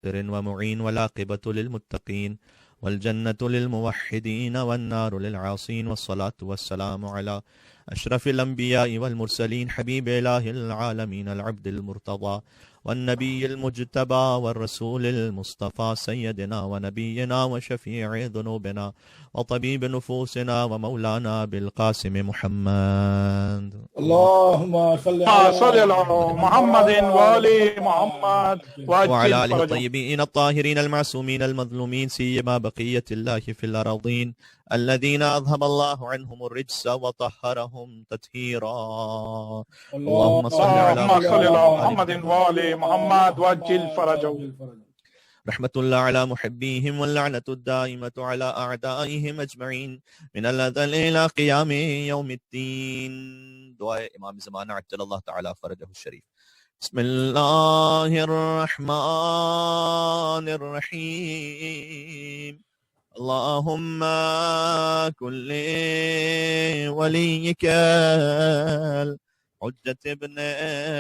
ومقتر ومعين والعاقبة للمتقين والجنة للموحدين والنار للعاصين والصلاة والسلام على أشرف الأنبياء والمرسلين حبيب إله العالمين العبد المرتضى والنبي المجتبى والرسول المصطفى سيدنا ونبينا وشفيع ذنوبنا وطبيب نفوسنا ومولانا بالقاسم محمد. اللهم صل على محمد وآل محمد وعلى آله الطيبين الطاهرين المعصومين المظلومين سيما بقية الله في الأراضين الذين أذهب الله عنهم الرجس وطهرهم تطهيرا. اللهم صل على محمد وآل محمد وعجل فرجه. رحمة الله على محبيهم واللعنة الدائمة على أعدائهم أجمعين من الأزل إلى قيام يوم الدين. دعاء امام زمانہ عجل اللہ تعالی فرجہ الشریف. بسم الله الرحمن الرحيم. اللهم كن وليك الحجة ابن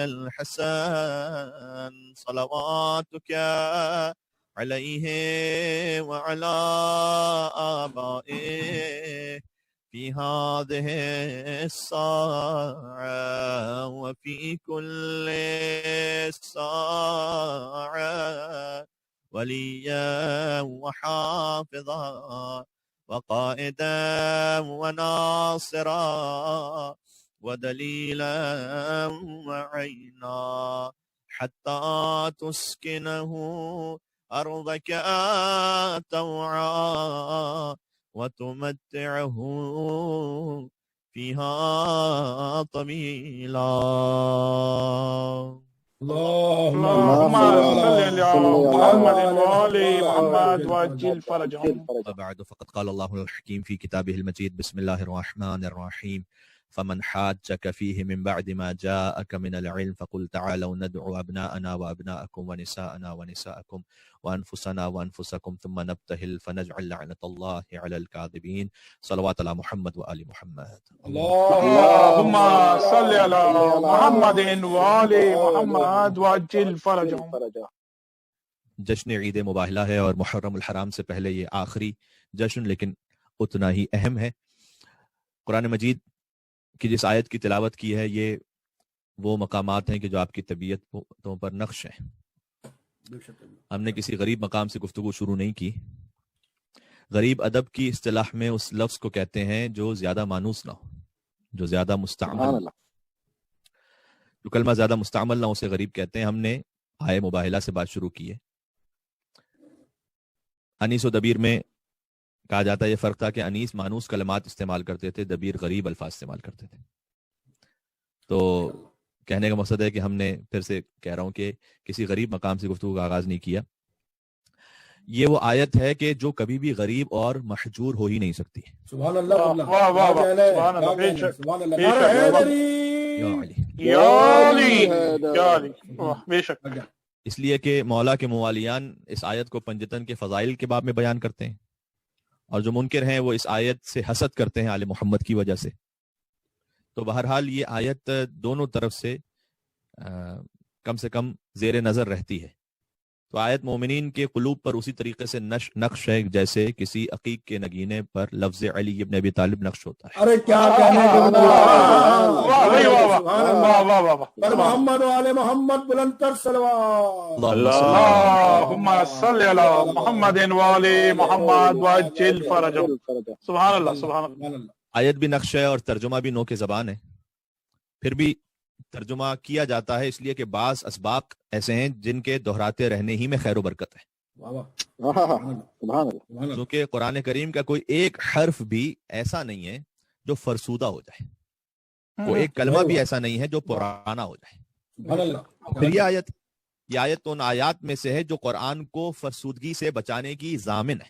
الحسن صلواتك عليه وعلى آبائه في هذه الساعة وفي كل ساعة وليا وحافظا وقائدا وناصرا ودليلا وعينا حتى تسكنه أرضك طوعا وتمتعه فيها طويلا. اللهم صل على محمد وآل محمد وعجل فرجهم. وبعد فقد قال الله الحكيم في كتابه المجيد بسم الله الرحمن الرحيم. فمن حاجك فيه من بعد ما جاءك من العلم فقل تعالوا ندعو أبناءنا وأبناءكم ونساءنا ونساءكم وأنفسنا وأنفسكم ثم نبتهل فنجعل لعنة الله على الكاذبين. صلوات على محمد وآل محمد. اللهم صل على محمد وآل محمد وعجل فرجهم. جشن عید مباہلہ ہے اور محرم الحرام سے پہلے یہ آخری جشن لیکن اتنا ہی اہم ہے. قرآن مجید کی جس آیت کی تلاوت کی ہے یہ وہ مقامات ہیں کہ جو آپ کی طبیعتوں پر نقش ہیں. ہم نے کسی غریب مقام سے گفتگو شروع نہیں کی. غریب ادب کی اصطلاح میں اس لفظ کو کہتے ہیں جو زیادہ مانوس نہ ہو، جو زیادہ مستعمل، جو کلمہ زیادہ مستعمل نہ ہو اسے غریب کہتے ہیں. ہم نے آئے مباہلہ سے بات شروع کی ہے. انیس و دبیر میں کہا جاتا ہے یہ فرق تھا کہ انیس مانوس کلمات استعمال کرتے تھے، دبیر غریب الفاظ استعمال کرتے تھے. تو کہنے کا مقصد ہے کہ ہم نے پھر سے کہہ رہا ہوں کہ کسی غریب مقام سے گفتگو کا آغاز نہیں کیا. یہ وہ آیت ہے کہ جو کبھی بھی غریب اور محجور ہو ہی نہیں سکتی. سبحان اللہ. اس لیے کہ مولا کے موالیان اس آیت کو پنجتن کے فضائل کے باب میں بیان کرتے ہیں اور جو منکر ہیں وہ اس آیت سے حسد کرتے ہیں آل محمد کی وجہ سے. تو بہرحال یہ آیت دونوں طرف سے کم زیر نظر رہتی ہے. تو آیت مومنین کے قلوب پر اسی طریقے سے نقش ہے جیسے کسی عقیق کے نگینے پر لفظ علی ابن ابی طالب نقش ہوتا ہے. ارے کیا کہنے محمد وآل محمد بلند تر صلوات. اللہم صل علی محمد وآل محمد وعجل فرجہ. سبحان اللہ سبحان اللہ. آیت بھی نقش ہے اور ترجمہ بھی نو کے زبان ہے. پھر بھی ترجمہ کیا جاتا ہے اس لیے کہ بعض اسباق ایسے ہیں جن کے دہراتے رہنے ہی میں خیر و برکت ہے. کیونکہ قرآن کریم کا کوئی ایک حرف بھی ایسا نہیں ہے جو فرسودہ ہو جائے، کوئی ایک کلمہ بھی ایسا نہیں ہے جو پرانا ہو جائے. پھر یہ آیت ان آیات میں سے ہے جو قرآن کو فرسودگی سے بچانے کی ضامن ہے.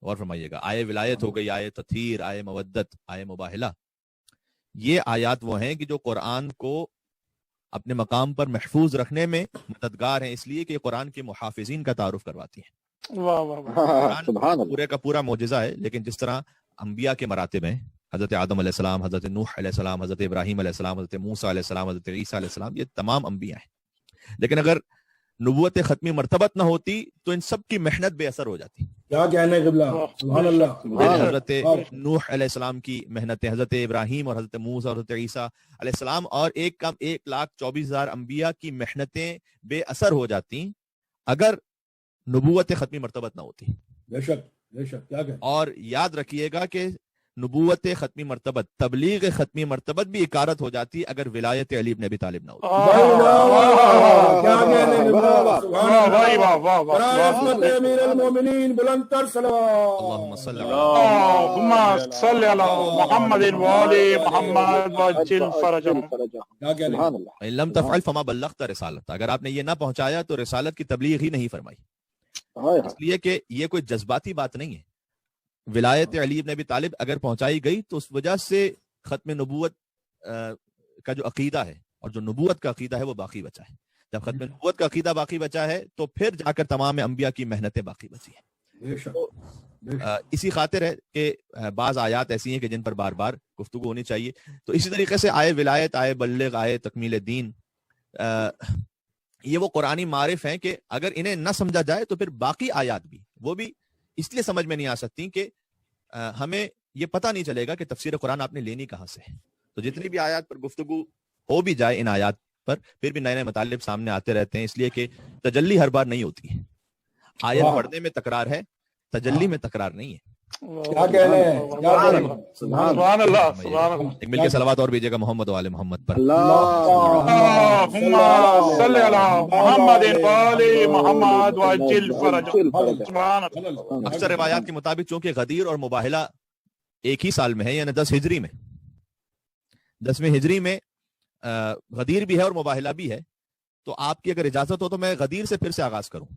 اور فرمائیے گا آئے ولایت ہو گئی، آئے تطہیر، آئے مودت، آئے مباہلہ، یہ آیات وہ ہیں کہ جو قرآن کو اپنے مقام پر محفوظ رکھنے میں مددگار ہیں، اس لیے کہ قرآن کے محافظین کا تعارف کرواتی ہیں. قرآن پورے کا پورا معجزہ ہے، لیکن جس طرح انبیاء کے مراتب ہیں، حضرت آدم علیہ السلام، حضرت نوح علیہ السلام، حضرت ابراہیم علیہ السلام، حضرت موسیٰ علیہ السلام، حضرت عیسیٰ علیہ السلام، یہ تمام انبیاء ہیں. لیکن اگر نبوت ختمی مرتبت نہ ہوتی تو ان سب کی محنت بے اثر ہو جاتی. کیا کہنے قبلہ، سبحان اللہ. حضرت نوح علیہ السلام کی محنتیں، حضرت ابراہیم اور حضرت موسیٰ اور حضرت عیسیٰ علیہ السلام اور 1,24,000 انبیاء کی محنتیں بے اثر ہو جاتی اگر نبوت ختمی مرتبت نہ ہوتی. بے شک بے شک. کیا کہ اور یاد رکھیے گا کہ نبوت ختمی مرتبت، تبلیغ ختمی مرتبت بھی اکارت ہو جاتی اگر ولایت علی بن ابی طالب نہ ہوتی. کیا کہنے قبلہ، سبحان اللہ. امیر المومنین بلند تر صلوات. اللهم صل اللهم صل على محمد وآل محمد وعجل فرجهم. کیا کہنے سبحان اللہ. ان لم تفعل فما بلغت رسالت. اگر آپ نے یہ نہ پہنچایا تو رسالت کی تبلیغ ہی نہیں فرمائی. اس لیے کہ یہ کوئی جذباتی بات نہیں ہے. ولایت علی بن ابی طالب اگر پہنچائی گئی تو اس وجہ سے ختم نبوت کا جو عقیدہ ہے اور جو نبوت کا عقیدہ ہے وہ باقی بچا ہے. جب ختم نبوت کا عقیدہ باقی بچا ہے تو پھر جا کر تمام انبیاء کی محنتیں باقی بچی ہیں. اسی خاطر ہے کہ بعض آیات ایسی ہیں کہ جن پر بار بار گفتگو ہونی چاہیے. تو اسی طریقے سے آئے ولایت، آئے بلغ، آئے تکمیل دین، یہ وہ قرآنی معارف ہیں کہ اگر انہیں نہ سمجھا جائے تو پھر باقی آیات بھی وہ بھی اس لیے سمجھ میں نہیں آ سکتی کہ ہمیں یہ پتہ نہیں چلے گا کہ تفسیر قرآن آپ نے لینی کہاں سے ہے. تو جتنی بھی آیات پر گفتگو ہو بھی جائے ان آیات پر، پھر بھی نئے نئے مطالب سامنے آتے رہتے ہیں، اس لیے کہ تجلی ہر بار نہیں ہوتی ہے. آیت پڑھنے میں تکرار ہے، تجلی میں تکرار نہیں ہے. کیا کہنے ہیں. سبحان اللہ. سبحان اللہ. ایک مل کے صلوات اور بھیجیے گا محمد و آل محمد پر. اللهم صل على محمد وآل محمد وعجل فرجهم. سبحان اللہ. اکثر روایات کے مطابق چونکہ غدیر اور مباہلہ ایک ہی سال میں ہے، یعنی 10 ہجری میں، 10ویں ہجری میں غدیر بھی ہے اور مباہلہ بھی ہے. تو آپ کی اگر اجازت ہو تو میں غدیر سے پھر سے آغاز کروں.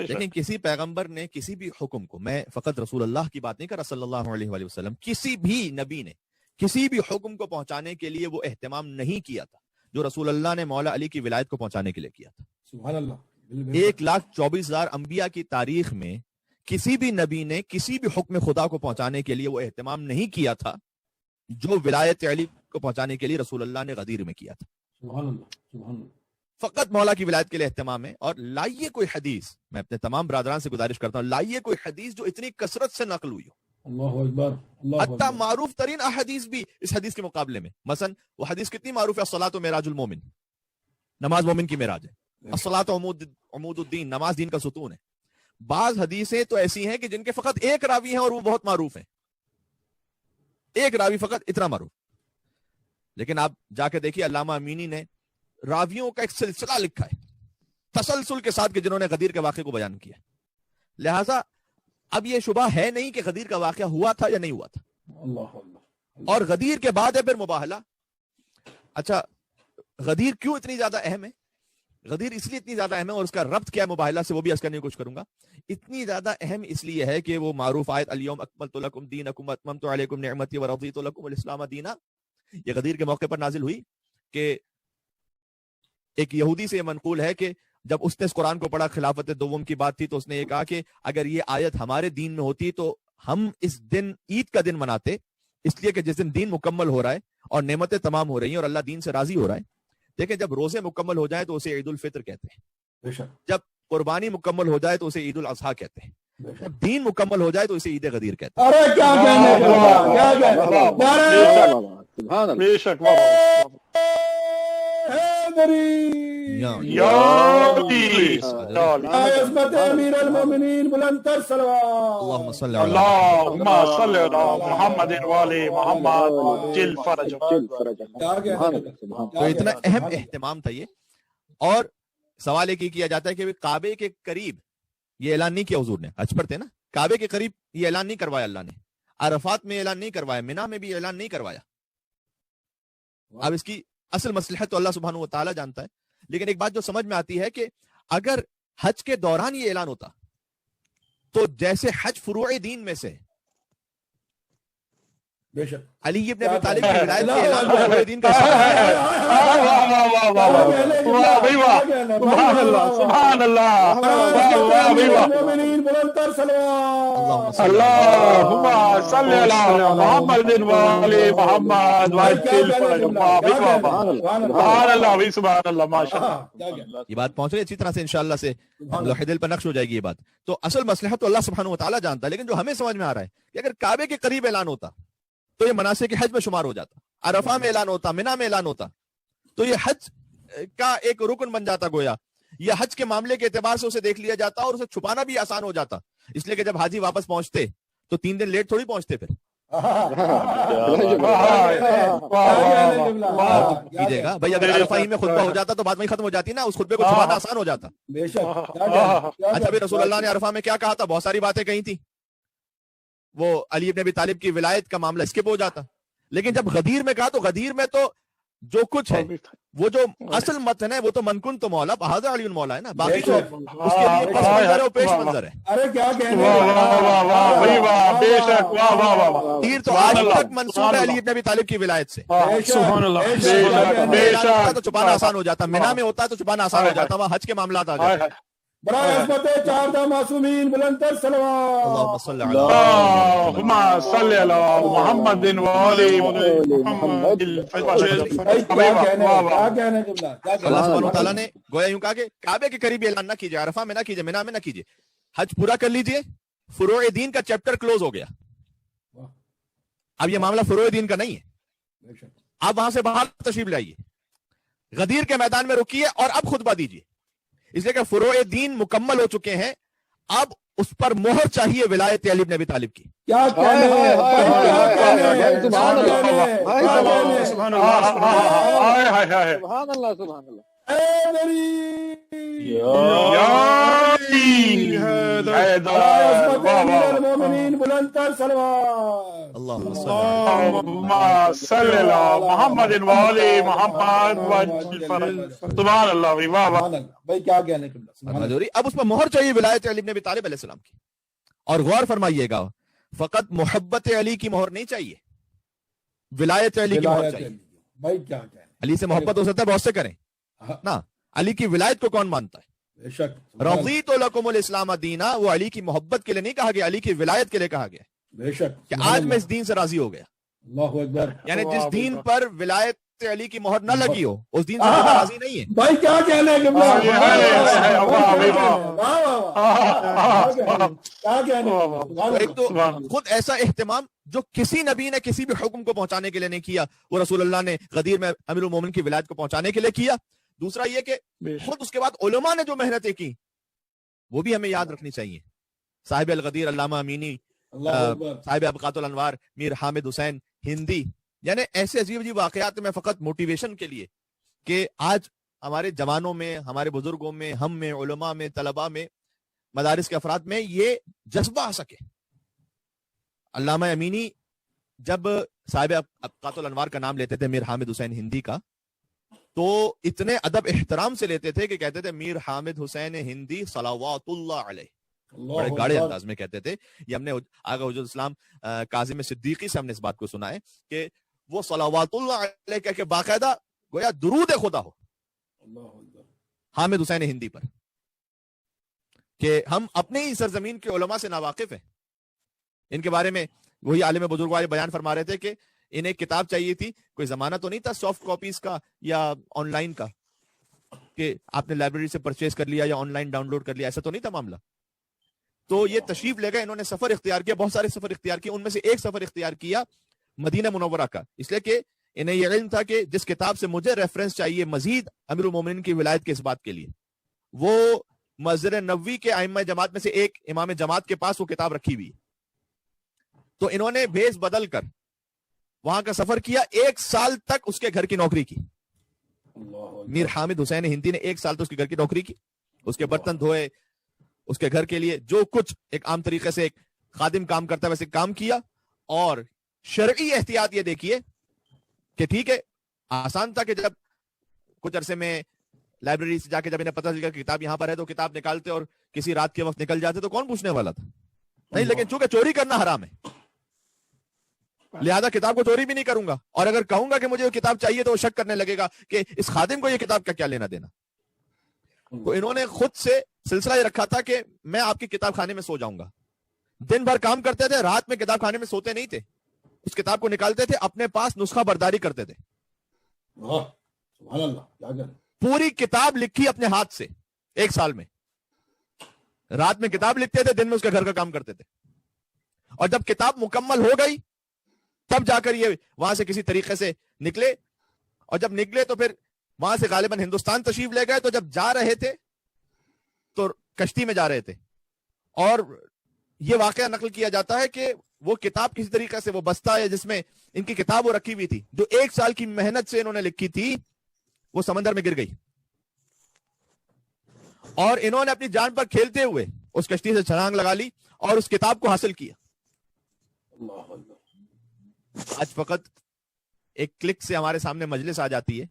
لیکن کسی پیغمبر نے کسی بھی حکم کو، میں فقط رسول اللہ کی بات نہیں کر رہا صلی اللہ علیہ وآلہ وسلم، کسی بھی نبی نے کسی بھی حکم کو پہنچانے کے لیے وہ اہتمام نہیں کیا تھا جو رسول اللہ نے مولا علی کی ولایت کو پہنچانے کے لیے کیا تھا. سبحان اللہ. 1,24,000 انبیاء کی تاریخ میں کسی بھی نبی نے کسی بھی حکم خدا کو پہنچانے کے لیے وہ اہتمام نہیں کیا تھا جو ولایت علی کو پہنچانے کے لیے رسول اللہ نے غدیر میں کیا تھا. سبحان اللہ. سبحان اللہ. فقط مولا کی ولایت کے لیے اہتمام ہے. اور لائیے کوئی حدیث، میں اپنے تمام برادران سے گزارش کرتا ہوں، لائیے کوئی حدیث جو اتنی کثرت سے نقل ہوئی ہو. اللہ اکبر. حتیٰ معروف ترین احادیث بھی اس حدیث کے مقابلے میں، مثلا وہ حدیث کتنی معروف ہے، الصلاۃ معراج المومن، نماز مومن کی معراج ہے. الصلاۃ عمود الدین، نماز دین کا ستون ہے. بعض حدیثیں تو ایسی ہیں کہ جن کے فقط ایک راوی ہیں اور وہ بہت معروف ہیں، ایک راوی فقط اتنا معروف. لیکن آپ جا کے دیکھیے علامہ امینی نے راویوں کا ایک سلسلہ لکھا ہے تسلسل کے ساتھ کہ جنہوں نے غدیر کے واقعے کو بیان کیا. لہٰذا اب یہ شبہ ہے نہیں کہ غدیر کا واقعہ ہوا تھا یا نہیں ہوا تھا. اور غدیر کے بعد ہے پھر مباہلہ. اچھا غدیر کیوں اتنی زیادہ اہم ہے؟ غدیر اس لیے اتنی زیادہ اہم ہے اور اس کا ربط کیا ہے مباہلہ سے وہ بھی عرض کرنے کی کوشش کروں گا. اتنی زیادہ اہم اس لیے ہے کہ وہ معروف آیت الیوم اکملت لکم دینکم واتممت علیکم نعمتی ورضیت لکم الاسلام دینا، یہ غدیر کے موقع پر نازل ہوئی. کہ ایک یہودی سے یہ منقول ہے کہ جب اس نے اس قرآن کو پڑھا، خلافت دوم کی بات تھی، تو اس نے یہ کہا کہ اگر یہ آیت ہمارے دین میں ہوتی تو ہم اس دن عید کا دن مناتے، اس لیے کہ جس دن دین مکمل ہو رہا ہے اور نعمتیں تمام ہو رہی ہیں اور اللہ دین سے راضی ہو رہا ہے. دیکھیں جب روزے مکمل ہو جائیں تو اسے عید الفطر کہتے ہیں، جب قربانی مکمل ہو جائے تو اسے عید الاضحیٰ کہتے ہیں، جب دین مکمل ہو جائے تو اسے عید غدیر کہتے ہیں. ارے کیا امیر المومنین بلند تر صلوات. اللهم صل على محمد وآل محمد وعجل فرجهم. تو اتنا اہم اہتمام تھا یہ. اور سوال ایک ہی کیا جاتا ہے کہ کعبے کے قریب یہ اعلان نہیں کیا حضور نے، حج پر تھے نا، کعبے کے قریب یہ اعلان نہیں کروایا اللہ نے، عرفات میں اعلان نہیں کروایا، منی میں بھی اعلان نہیں کروایا. اب اس کی اصل مصلحت تو اللہ سبحانہ و تعالیٰ جانتا ہے. لیکن ایک بات جو سمجھ میں آتی ہے کہ اگر حج کے دوران یہ اعلان ہوتا تو جیسے حج فروع دین میں سے، بے شک علی ابن ابی طالب کی ولایت کے اعلان کو فروع دین کا سبحان اللہ اللہم صلی علی محمد وعلی محمد وعجل سبحان اللہ سبحان اللہ ماشاءاللہ. یہ بات پہنچ رہی ہے اچھی طرح سے انشاءاللہ سے لوح دل پر نقش ہو جائے گی یہ بات. تو اصل مصلحت تو اللہ سبحانہ وتعالی جانتا ہے، لیکن جو ہمیں سمجھ میں آ رہا ہے کہ اگر کعبے کے قریب اعلان ہوتا تو یہ مناسک کے حج میں شمار ہو جاتا، عرفہ میں اعلان ہوتا، منی میں اعلان ہوتا تو یہ حج کا ایک رکن بن جاتا گویا، یا حج کے معاملے کے اعتبار سے اسے دیکھ لیا جاتا اور اسے چھپانا بھی آسان ہو جاتا. اس لیے کہ جب حاجی واپس پہنچتے تو 3 دن لیٹ تھوڑی پہنچتے پھر کیجیے گا بھائی. اگر عرفہ ہی میں خطبہ ہو جاتا تو بات وہیں ختم ہو جاتی نا، اس خطبے کو چھپانا آسان ہو جاتا. اچھا بھی رسول اللہ نے عرفہ میں کیا کہا تھا؟ بہت ساری باتیں کہی تھی. وہ علی ابن ابی طالب کی ولایت کا معاملہ اسکپ ہو جاتا. لیکن جب غدیر میں کہا تو غدیر میں تو جو کچھ ہے وہ جو اصل متن ہے وہ تو منکن تو مولا بہادر علی مولا ہے نا، باقی تو اس کے لیے پس منظر ہے و پیش منظر ہے. ارے کیا کہنے تیر تو آج تک منسوب ہے علی ابن ابی طالب کی ولایت سے. سبحان اللہ. تو چھپانا آسان ہو جاتا، مینا میں ہوتا تو چھپانا آسان ہو جاتا، وہاں حج کے معاملات آ جاتے. برائے عظمت 4 معصومین بلند تر صلوات. اللہم صلی اللہم صلی علی محمد وعلی محمد. اللہ سبحانہ وتعالیٰ نے گویا یوں کہا کہ کعبے کے قریب اعلان نہ کیجیے، عرفہ میں نہ کیجیے، منی میں نہ کیجیے، حج پورا کر لیجیے. فروع دین کا چیپٹر کلوز ہو گیا. اب یہ معاملہ فروع دین کا نہیں ہے. آپ وہاں سے باہر تشریف لائیے، غدیر کے میدان میں رکیے اور اب خطبہ دیجیے. اس لیے کہ فروع دین مکمل ہو چکے ہیں، اب اس پر مہر چاہیے ولایت علی بن ابی طالب کی. کیا کہنے سبحان اللہ سبحان اللہ. بلند تر صلوات. اللہم صلی علی محمد وعلی محمد وعجل سبحان اللہ. بھائی کیا کہنے اللہ. اب اس پر مہر چاہیے ولایت علی بن ابی طالب علیہ السلام کی. اور غور فرمائیے گا، فقط محبت علی کی مہر نہیں چاہیے، ولایت علی کی مہر چاہیے. بھائی کیا کہنے، علی سے محبت ہو سکتا ہے بہت سے کریں نا، علی کی ولایت کو کون مانتا ہے؟ بے شک. رضیت لکم الاسلام دینا، وہ علی کی محبت کے لیے نہیں کہا گیا، علی کی ولایت کے لیے کہا گیا بے شک کہ آج میں اس دین سے راضی ہو گیا. اللہ اکبر. یعنی جس دین پر ولایت علی کی مہر نہ لگی ہو اس دین سے راضی نہیں ہے. بھائی کیا کہنے ایک تو خود ایسا اہتمام جو کسی نبی نے کسی بھی حکم کو پہنچانے کے لیے نہیں کیا، وہ رسول اللہ نے غدیر میں امیر المومنین کی ولایت کو پہنچانے کے لیے کیا. دوسرا یہ کہ خود اس کے بعد علماء نے جو محنتیں کی وہ بھی ہمیں یاد رکھنی چاہیے. صاحب الغدیر علامہ امینی، صاحب ابقات الانوار میر حامد حسین ہندی، یعنی ایسے عجیب عجیب واقعات میں فقط موٹیویشن کے لیے کہ آج ہمارے جوانوں میں، ہمارے بزرگوں میں، ہم میں، علماء میں، طلباء میں، مدارس کے افراد میں یہ جذبہ آ سکے. علامہ امینی جب صاحب ابقات الانوار کا نام لیتے تھے میر حامد حسین ہندی کا، تو اتنے ادب احترام سے لیتے تھے کہ کہتے تھے میر حامد حسین ہندی صلوات اللہ علیہ. بڑے گاڑے انداز میں کہتے تھے. یہ ہم نے آغا حجت اسلام کاظم صدیقی سے ہم نے اس بات کو سنا ہے کہ وہ صلوات اللہ علیہ کہہ کے باقاعدہ گویا درود خدا ہو حامد حسین ہندی پر، کہ ہم اپنے ہی سرزمین کے علماء سے ناواقف ہیں. ان کے بارے میں وہی عالم بزرگ والے بیان فرما رہے تھے کہ انہیں کتاب چاہیے تھی، کوئی زمانہ تو نہیں تھا سافٹ کاپیز کا یا آن لائن کا کہ آپ نے لائبریری سے پرچیز کر لیا یا آن لائن ڈاؤن لوڈ کر لیا، ایسا تو نہیں تھا معاملہ. تو یہ تشریف لے گئے، انہوں نے سفر اختیار کیا، بہت سارے سفر اختیار کیے، ان میں سے ایک سفر اختیار کیا مدینہ منورہ کا، اس لیے کہ انہیں یہ علم تھا کہ جس کتاب سے مجھے ریفرنس چاہیے مزید امیر المومنین کی ولایت کے اس بات کے لیے، وہ مسجد نبوی کے ائمہ جماعت میں سے ایک امام جماعت کے پاس وہ کتاب رکھی ہوئی. تو انہوں نے بھیس بدل کر وہاں کا سفر کیا، 1 سال تک اس کے گھر کی نوکری کی. میر حامد حسین ہندی نے 1 سال تک اس کے گھر کی نوکری کی، اس کے برتن دھوئے، اس کے گھر کے لیے جو کچھ ایک عام طریقے سے ایک خادم کام کرتا ہے ویسے کام کیا. اور شرعی احتیاط یہ دیکھیے کہ ٹھیک ہے آسان تھا کہ جب کچھ عرصے میں لائبریری سے جا کے جب انہیں پتہ چلا کہ کتاب یہاں پر ہے تو کتاب نکالتے اور کسی رات کے وقت نکل جاتے تو کون پوچھنے والا تھا؟ نہیں، لیکن چونکہ چوری کرنا حرام ہے لہذا کتاب کو چوری بھی نہیں کروں گا، اور اگر کہوں گا کہ مجھے وہ کتاب چاہیے تو وہ شک کرنے لگے گا کہ اس خادم کو یہ کتاب کا کیا لینا دینا. تو انہوں نے خود سے سلسلہ یہ رکھا تھا کہ میں آپ کی کتاب خانے میں سو جاؤں گا. دن بھر کام کرتے تھے، رات میں کتاب خانے میں سوتے نہیں تھے، اس کتاب کو نکالتے تھے، اپنے پاس نسخہ برداری کرتے تھے. پوری کتاب لکھی اپنے ہاتھ سے 1 سال میں. رات میں کتاب لکھتے تھے، دن میں اس کے گھر کا کام کرتے تھے. اور جب کتاب مکمل ہو گئی تب جا کر یہ وہاں سے کسی طریقے سے نکلے، اور جب نکلے تو پھر وہاں سے غالباً ہندوستان تشریف لے گئے. تو جب جا رہے تھے تو کشتی میں جا رہے تھے، اور یہ واقعہ نقل کیا جاتا ہے کہ وہ کتاب کسی طریقے سے، وہ بستہ ہے جس میں ان کی کتاب وہ رکھی ہوئی تھی، جو 1 سال کی محنت سے انہوں نے لکھی تھی، وہ سمندر میں گر گئی. اور انہوں نے اپنی جان پر کھیلتے ہوئے اس کشتی سے چھلانگ لگا لی اور اس کتاب کو حاصل کیا. آج فقط ایک کلک سے ہمارے سامنے مجلس آ جاتی ہے،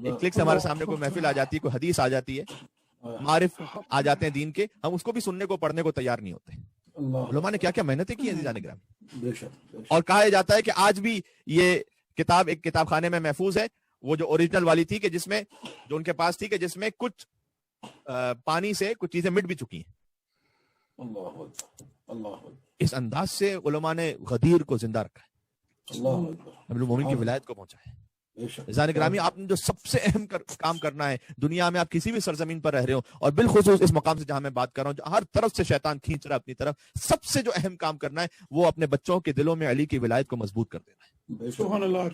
ایک کلک سے ہمارے سامنے کوئی محفل آ جاتی ہے، کوئی حدیث آ جاتی ہے، معارف آ جاتے ہیں دین کے، ہم اس کو بھی سننے کو پڑھنے کو تیار نہیں ہوتے. علماء نے کیا کیا محنتیں کی ہیں عزیزان گرامی. اور کہا جاتا ہے کہ آج بھی یہ کتاب ایک کتاب خانے میں محفوظ ہے، وہ جو اوریجنل والی تھی، کہ جس میں جو ان کے پاس تھی، کہ جس میں کچھ پانی سے کچھ چیزیں مٹ بھی چکی ہیں. اس انداز سے علماء نے غدیر کو زندہ رکھا ہے، نبی المومنین کی ولایت کو پہنچا ہے. عزیزان گرامی، آپ نے جو سب سے اہم کام کرنا ہے دنیا میں، آپ کسی بھی سرزمین پر رہ رہے ہو، اور بالخصوص اس مقام سے جہاں میں بات کر رہا ہوں، جو ہر طرف سے شیطان کھینچ رہا ہے اپنی طرف، سب سے جو اہم کام کرنا ہے وہ اپنے بچوں کے دلوں میں علی کی ولایت کو مضبوط کر دینا ہے. سبحان اللہ.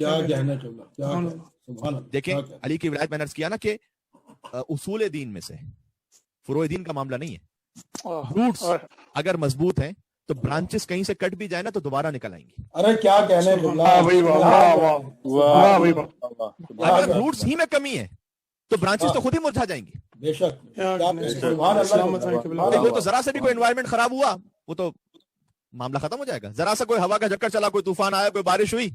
دیکھیں علی کی ولایت میں نے عرض کیا نا کہ اصول دین میں سے، فروع دین کا معاملہ نہیں ہے. روٹس اگر مضبوط ہیں تو برانچز کہیں سے کٹ بھی جائے نا تو دوبارہ نکل آئیں گی. ارے کیا کہنے، اگر روٹس ہی میں کمی ہے تو برانچز تو خود ہی مرجھا جائیں گی. بے شک. وہ تو ذرا سے بھی کوئی انوائرمنٹ خراب ہوا وہ تو معاملہ ختم ہو جائے گا. ذرا سا کوئی ہوا کا جھکڑ چلا، کوئی طوفان آیا، کوئی بارش ہوئی،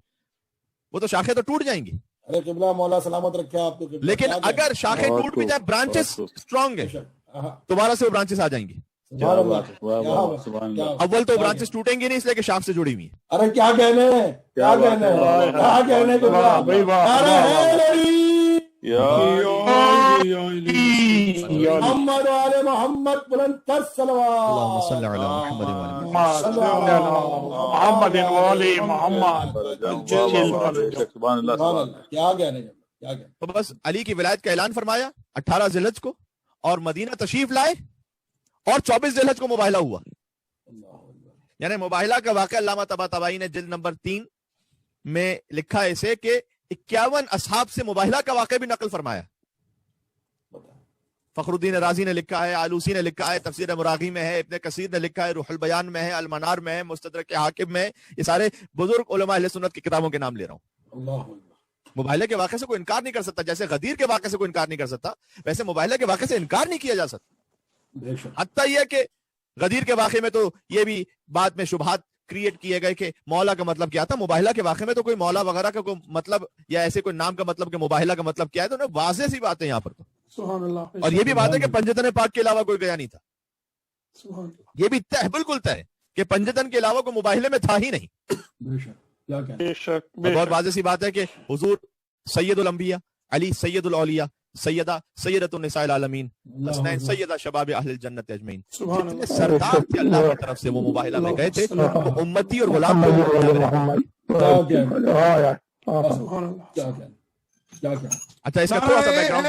وہ تو شاخیں تو ٹوٹ جائیں گی. ارے قبلہ مولا سلامت رکھے آپ کو. لیکن اگر شاخیں ٹوٹ بھی جائیں، برانچز اسٹرانگ ہیں، دوبارہ سے وہ برانچز آ جائیں گی. اول تو برانچز ٹوٹیں گی نہیں، اس لیے کہ شاخ سے جڑی ہوئی ہیں. ارے کیا کہنے، کیا کہنے، کیا کہنے. محمد والے محمد بلند تر صلوات. اللہم صلی علی محمد. کیا کہنے. تو بس علی کی ولایت کا اعلان فرمایا 18 ذی الحج کو، اور مدینہ تشریف لائے، اور 24 ذی الحج کو مباہلہ ہوا. یعنی مباہلہ کا واقعہ علامہ طباطبائی نے جلد نمبر 3 میں لکھا ہے اسے کہ 51 اصحاب سے مباہلہ کا واقعہ بھی نقل فرمایا. فخر الدین رازی نے لکھا ہے، آلوسی نے لکھا ہے، تفسیر مراغی میں ہے، ابن کثیر نے لکھا ہے، روح البیان میں ہے، المنار میں ہے، مستدرک حاکم میں ہے. یہ سارے بزرگ علماء اہل سنت کی کتابوں کے نام لے رہا ہوں. مباہلے کے واقعے سے کوئی انکار نہیں کر سکتا، جیسے غدیر کے واقعے سے کوئی انکار نہیں کر سکتا، ویسے مباہلے کے واقعے سے انکار نہیں کیا جا سکتا. حتیٰ یہ کہ غدیر کے واقعے میں تو یہ بھی بعد میں شبہات کریٹ کیے گئے کہ مولا کا مطلب کیا تھا. مباہلہ کے واقعے میں تو کوئی مولا وغیرہ کا کوئی مطلب یا ایسے کوئی نام کا مطلب کہ مباہلہ کا مطلب کیا ہے، تو واضح سی بات ہے یہاں پر. تو اور یہ بھی بات ہے کہ پنجتن پاک کے علاوہ کوئی گیا نہیں تھا. یہ بھی طے، بالکل طے کہ پنجتن کے علاوہ کوئی مباہلے میں تھا ہی نہیں. بہت واضح سی بات ہے کہ حضور سید الانبیاء، علی سید الاولیاء، سیدہ سیدۃ النساء العالمین، حسنین سیدہ شباب اہل الجنت اجمعین، جتنے سردار تھے اللہ کی طرف سے وہ مباہلہ میں گئے تھے، وہ امتی اور غلام اچھا اس کا تھوڑا سا بیک گراؤنڈ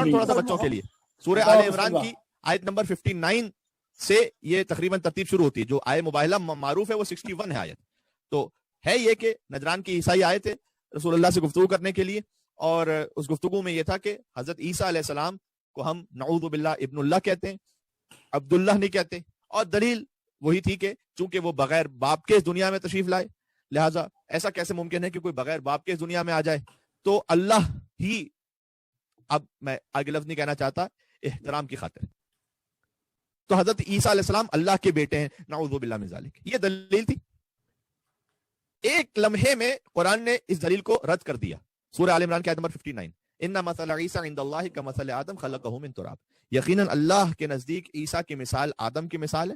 تھوڑا سا بچوں کے لیے. سورہ آل عمران کی آیت نمبر 59 سے یہ تقریباً ترتیب شروع ہوتی ہے. جو آیت مباہلہ معروف ہے وہ 61 ہے آیت. تو ہے یہ کہ نجران کی عیسائی آئے تھے رسول اللہ سے گفتگو کرنے کے لیے، اور اس گفتگو میں یہ تھا کہ حضرت عیسیٰ علیہ السلام کو ہم نعوذ باللہ ابن اللہ کہتے ہیں، عبداللہ نہیں کہتے. اور دلیل وہی تھی کہ چونکہ وہ بغیر باپ کے اس دنیا میں تشریف لائے، لہٰذا ایسا کیسے ممکن ہے کہ کوئی بغیر باپ کے اس دنیا میں آ جائے. تو اللہ ہی، اب میں آگے لفظ نہیں کہنا چاہتا احترام کی خاطر، تو حضرت عیسیٰ علیہ السلام اللہ کے بیٹے ہیں، نعوذ باللہ من ذالک. یہ دلیل تھی. ایک لمحے میں قرآن نے اس دلیل کو رد کر دیا. سورہ آل عمران کی آیت نمبر 59، ان مثل عیسیٰ عند اللہ کمثل آدم خلقہ من تراب. یقیناً اللہ کے نزدیک عیسیٰ کی مثال آدم کی مثال ہے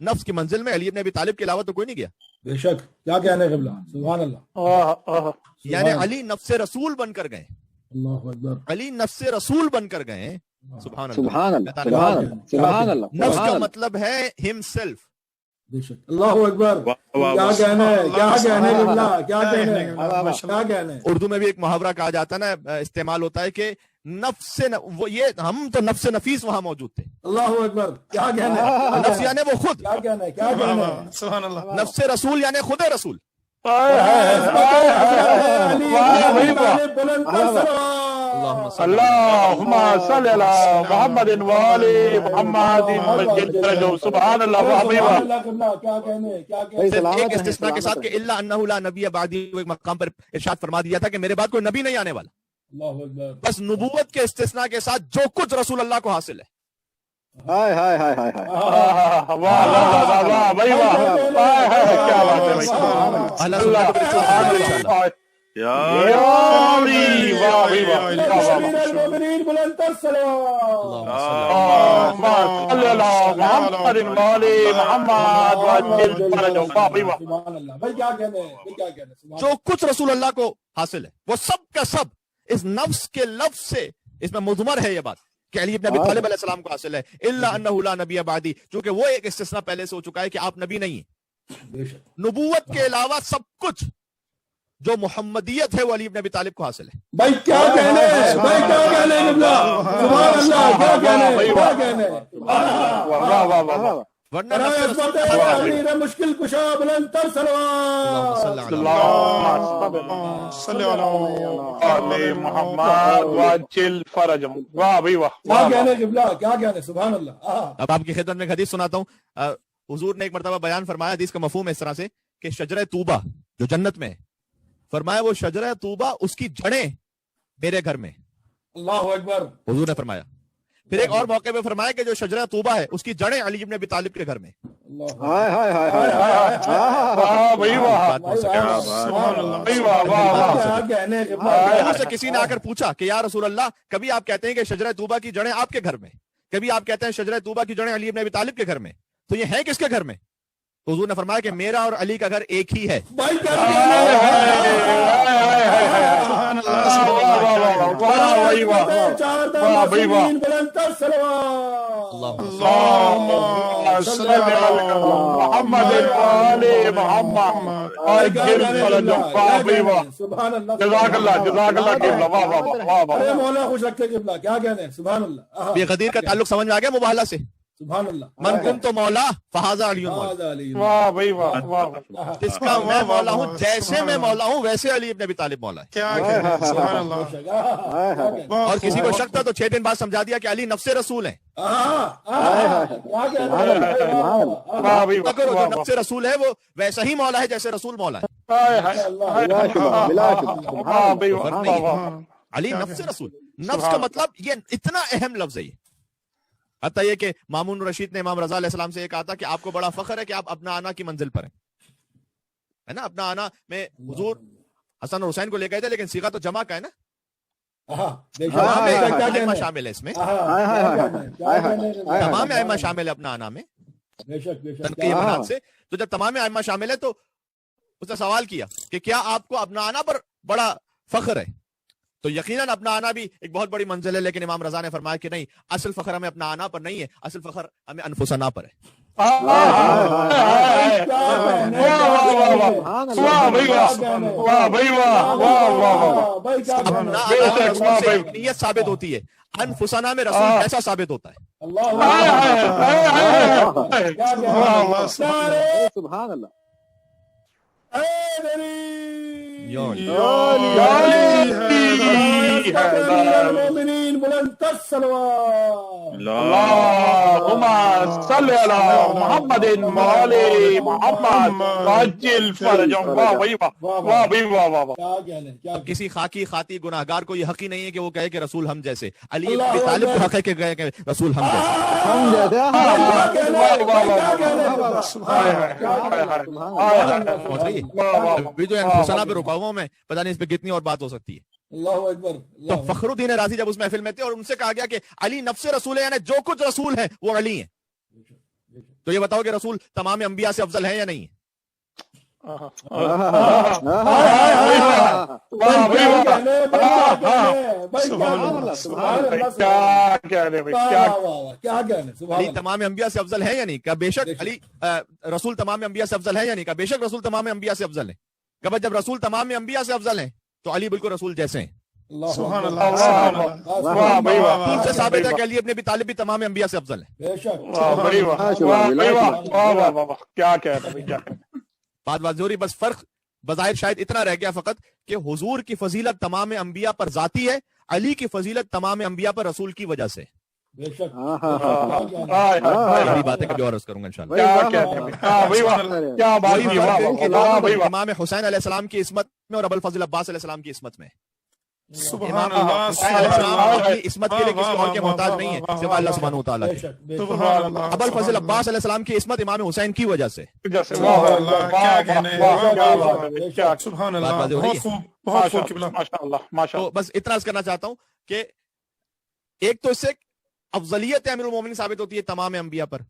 نفس کی منزل میں علی ابن ابی طالب کے علاوہ تو کوئی نہیں گیا. بے شک. کیا کہنے قبلہ. سبحان اللہ. یعنی علی نفس رسول بن کر گئے. اللہ اکبر. علی نفس رسول بن کر گئے. سبحان اللہ. سبحان اللہ. سبحان اللہ. نفس کا مطلب ہے ہم سیلف. بے شک. اللہ اکبر. کیا کہنے کیا کہنے قبلہ. کیا کہنے. اردو میں بھی ایک محاورہ کہا جاتا ہے نا، استعمال ہوتا ہے کہ نفس یہ ہم تو نفس نفیس وہاں موجود تھے. اللہ اکبر. کیا کہنے. نفس یعنی وہ خود. کیا کہنے. کیا کہنے. سبحان اللہ. نفس رسول یعنی خود رسول. اللهم صل على محمد وعلى محمد. سبحان اللہ. کیا کہنے. کیا ایک استثناء کے ساتھ کہ الا انه لا نبی بعدی، ایک مقام پر ارشاد فرما دیا تھا کہ میرے بعد کوئی نبی نہیں آنے والا. اللہ اکبر. بس نبوت کے استثناء کے ساتھ جو کچھ رسول اللہ کو حاصل ہے. ہائے ہائے ہائے ہائے ہائے. واہ واہ واہ بھائی واہ. کیا بات ہے بھائی. اللہ یا علی. واہ بھائی واہ. المؤمنین بلند تر صلوات. صلی اللہ محمد وعلی محمد وعجل فرجہ. واہ بھائی واہ. سبحان اللہ. بھائی کیا کہنے. کیا کہنے. جو کچھ رسول اللہ کو حاصل ہے وہ سب کا سب اس نفس کے لفظ سے، اس میں مضمر ہے یہ بات کہ علی ابن ابی طالب علیہ السلام کو حاصل ہے. الا انه لا نبی بعدی، چونکہ وہ ایک استثناء پہلے سے ہو چکا ہے کہ آپ نبی نہیں ہیں. نبوت کے علاوہ سب کچھ جو محمدیت ہے وہ علی ابن ابی طالب کو حاصل ہے. بھائی کیا کہنے. بھائی کیا کہنے. سبحان اللہ. کیا کہنے. کیا کہنے. واہ واہ واہ. ورنہ مشکل کشا بلند تر صلوات. صلی اللہ علیہ محمد وعجل فرجہ. واہ بھائی واہ. کیا کہنے قبلہ. کیا کہنے. سبحان اللہ. اب آپ کی خدمت میں ایک حدیث سناتا ہوں. حضور نے ایک مرتبہ بیان فرمایا، حدیث کا مفہوم اس طرح سے کہ شجرہ طوبہ جو جنت میں ہے، فرمایا وہ شجرہ طوبہ اس کی جڑیں میرے گھر میں. اللہ اکبر. حضور نے فرمایا. پھر ایک اور موقع پہ فرمایا کہ جو شجرہ طوبہ ہے اس کی جڑیں علی ابن ابی طالب کے گھر میں. ہائے ہائے ہائے ہائے. بھائی واہ. سے کسی نے آ کر پوچھا کہ یا رسول اللہ، کبھی آپ کہتے ہیں کہ شجرہ طوبہ کی جڑیں آپ کے گھر میں، کبھی آپ کہتے ہیں شجرہ طوبہ کی جڑیں علی ابن ابی طالب کے گھر میں، تو یہ ہے کس کے گھر میں؟ حضور نے فرمایا کہ میرا اور علی کا گھر ایک ہی ہے. مولا خوش رکھے قبلہ. کیا کہنے ہیں. سبحان اللہ. یہ غدیر کا تعلق سمجھ میں آ گیا مباہلہ سے. سبحان اللہ. من کن تو مولا فہذا علی مولا. واہ بھائی واہ. جس کا میں مولا ہوں، جیسے میں مولا ہوں ویسے علی ابن ابی طالب مولا ہے. سبحان اللہ. اور کسی کو شک تھا تو 6 دن بعد سمجھا دیا کہ علی نفس رسول ہیں. جو نفس رسول ہے وہ ویسا ہی مولا ہے جیسے رسول مولا ہے. علی نفس رسول. نفس کا مطلب یہ اتنا اہم لفظ ہے. حتیٰ یہ کہ مامون رشید نے امام رضا علیہ السلام سے یہ کہا تھا کہ آپ کو بڑا فخر ہے کہ آپ اپنا آنا کی منزل پر ہیں، ہے نا. اپنا آنا میں حضور حسن اور حسین کو لے گئے تھے، لیکن صیغہ تو جمع کا ہے نا. ائمہ شامل ہے اس میں، تمام ائمہ شامل ہے اپنا آنا میں تنقیح بنات سے. تو جب تمام ائمہ شامل ہے تو اس نے سوال کیا کہ کیا آپ کو اپنا آنا پر بڑا فخر ہے؟ تو یقیناً اپنا آنا بھی ایک بہت بڑی منزل ہے، لیکن امام رضا نے فرمایا کہ نہیں، اصل فخر ہمیں اپنا آنا پر نہیں ہے، اصل فخر ہمیں انفسنا پر ہے. نیت ثابت ہوتی ہے، انفسنا میں رسول کیسا ثابت ہوتا ہے. سبحان اللہ. المؤمنین بلند تر صلوات. اللهم صل على محمد وعلى محمد وعجل فرجہ. واہ بھائی واہ. واہ بھائی واہ واہ. کیا کہنے. کیا کسی خاکی خاطی گناہگار کو یہ حق ہی نہیں ہے کہ وہ کہے کہ رسول ہم جیسے. علی ابن ابی طالب کو حق ہے کہ کہے کہ رسول ہم جیسے. ابھی جو انفسنا پہ رکا ہوا میں پتہ نہیں اس پہ کتنی اور بات ہو سکتی ہے. اللہ اکبر. تو فخر الدین رازی جب اس محفل میں تھے اور ان سے کہا گیا کہ علی نفس رسول ہے، یعنی جو کچھ رسول ہے وہ علی ہیں، تو یہ بتاؤ کہ رسول تمام انبیاء سے افضل ہے یا نہیں؟ علی تمام انبیاء سے افضل ہے یا نہیں؟ کہا بے شک علی رسول تمام انبیاء سے افضل ہے یا نہیں؟ کہا بے شک رسول تمام انبیاء سے افضل ہے. کہا جب رسول تمام انبیاء سے افضل ہیں تو علی بالکل رسول جیسے ہیں. سبحان اللہ. ان سے ثابت ہے کہ علی ابن ابی طالب بھی تمام انبیاء سے افضل ہے. بات واضح ہو رہی. بس فرق بظاہر شاید اتنا رہ گیا فقط کہ حضور کی فضیلت تمام انبیاء پر ذاتی ہے, علی کی فضیلت تمام انبیاء پر رسول کی وجہ سے. بڑی بات ہے, کبھی اور عرض کروں گا انشاءاللہ. امام حسین علیہ السلام کی عصمت میں اور ابو الفضل عباس علیہ السلام کی عصمت میں. سبحان امام اللہ. حسین علیہ السلام اپنی عصمت کے لیے کسی اور کے محتاج نہیں ہے سوائے اللہ سبحانہ وتعالیٰ کے. ابو الفضل عباس علیہ السلام کی عصمت امام حسین کی وجہ سے. تو بس اتنا عرض کرنا چاہتا ہوں کہ ایک تو اس سے افضلیت امیر المومنین ثابت ہوتی ہے تمام انبیاء پر,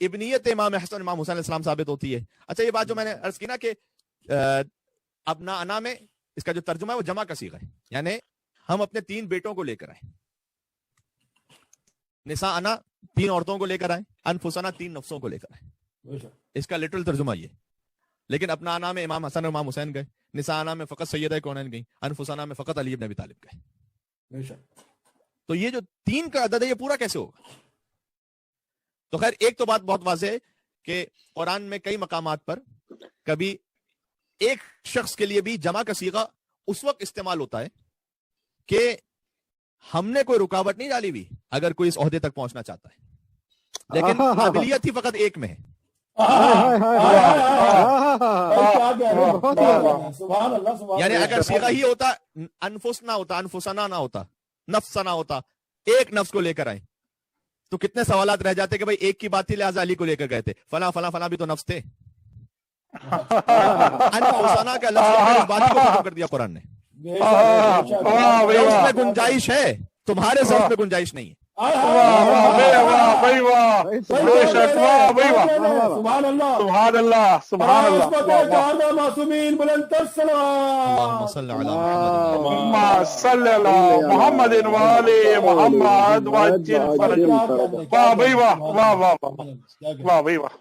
ابنیت امام حسن امام حسین علیہ السلام ثابت ہوتی ہے. اچھا یہ بات جو میں نے عرض کی نا کہ ابنا انا میں اس کا جو ترجمہ ہے وہ جمع کا صیغہ ہے, یعنی ہم اپنے 3 بیٹوں کو لے کر آئے. نساء انا 3 عورتوں کو لے کر آئے, انفسنا 3 نفسوں کو لے کر آئے. اس کا لٹرل ترجمہ یہ. لیکن اپنا انا میں امام حسن اور امام حسین گئے, نساء انا میں فقط سیدہ کونین گئی, انفسنا میں فقط علی ابن ابی طالب گئے. تو یہ جو 3 کا عدد ہے یہ پورا کیسے ہوگا؟ تو خیر ایک تو بات بہت واضح ہے کہ قرآن میں کئی مقامات پر کبھی ایک شخص کے لیے بھی جمع کا صیغہ اس وقت استعمال ہوتا ہے کہ ہم نے کوئی رکاوٹ نہیں ڈالی ہوئی اگر کوئی اس عہدے تک پہنچنا چاہتا ہے, لیکن قابلیت ہی فقط ایک میں ہے. یعنی اگر صیغہ ہی ہوتا انفس نہ ہوتا, انفسنا نہ ہوتا, نفس نہ ہوتا, ایک نفس کو لے کر آئے تو کتنے سوالات رہ جاتے کہ بھائی ایک کی بات تھی لہٰذا علی کو لے کر گئے تھے, فلاں فلاں فلاں بھی تو نفس تھے. انفسنا کا لفظ بات کو ختم کر دیا قرآن نے. اس میں گنجائش ہے, تمہارے ضرف میں گنجائش نہیں ہے. سبحان اللہ سبحان اللہ. معصومین بلند تر اللهم صل علی اللهم صل علی محمد وآل محمد وعجل فرجهم. واہ بھائی واہ واہ واہ واہ بھائی واہ.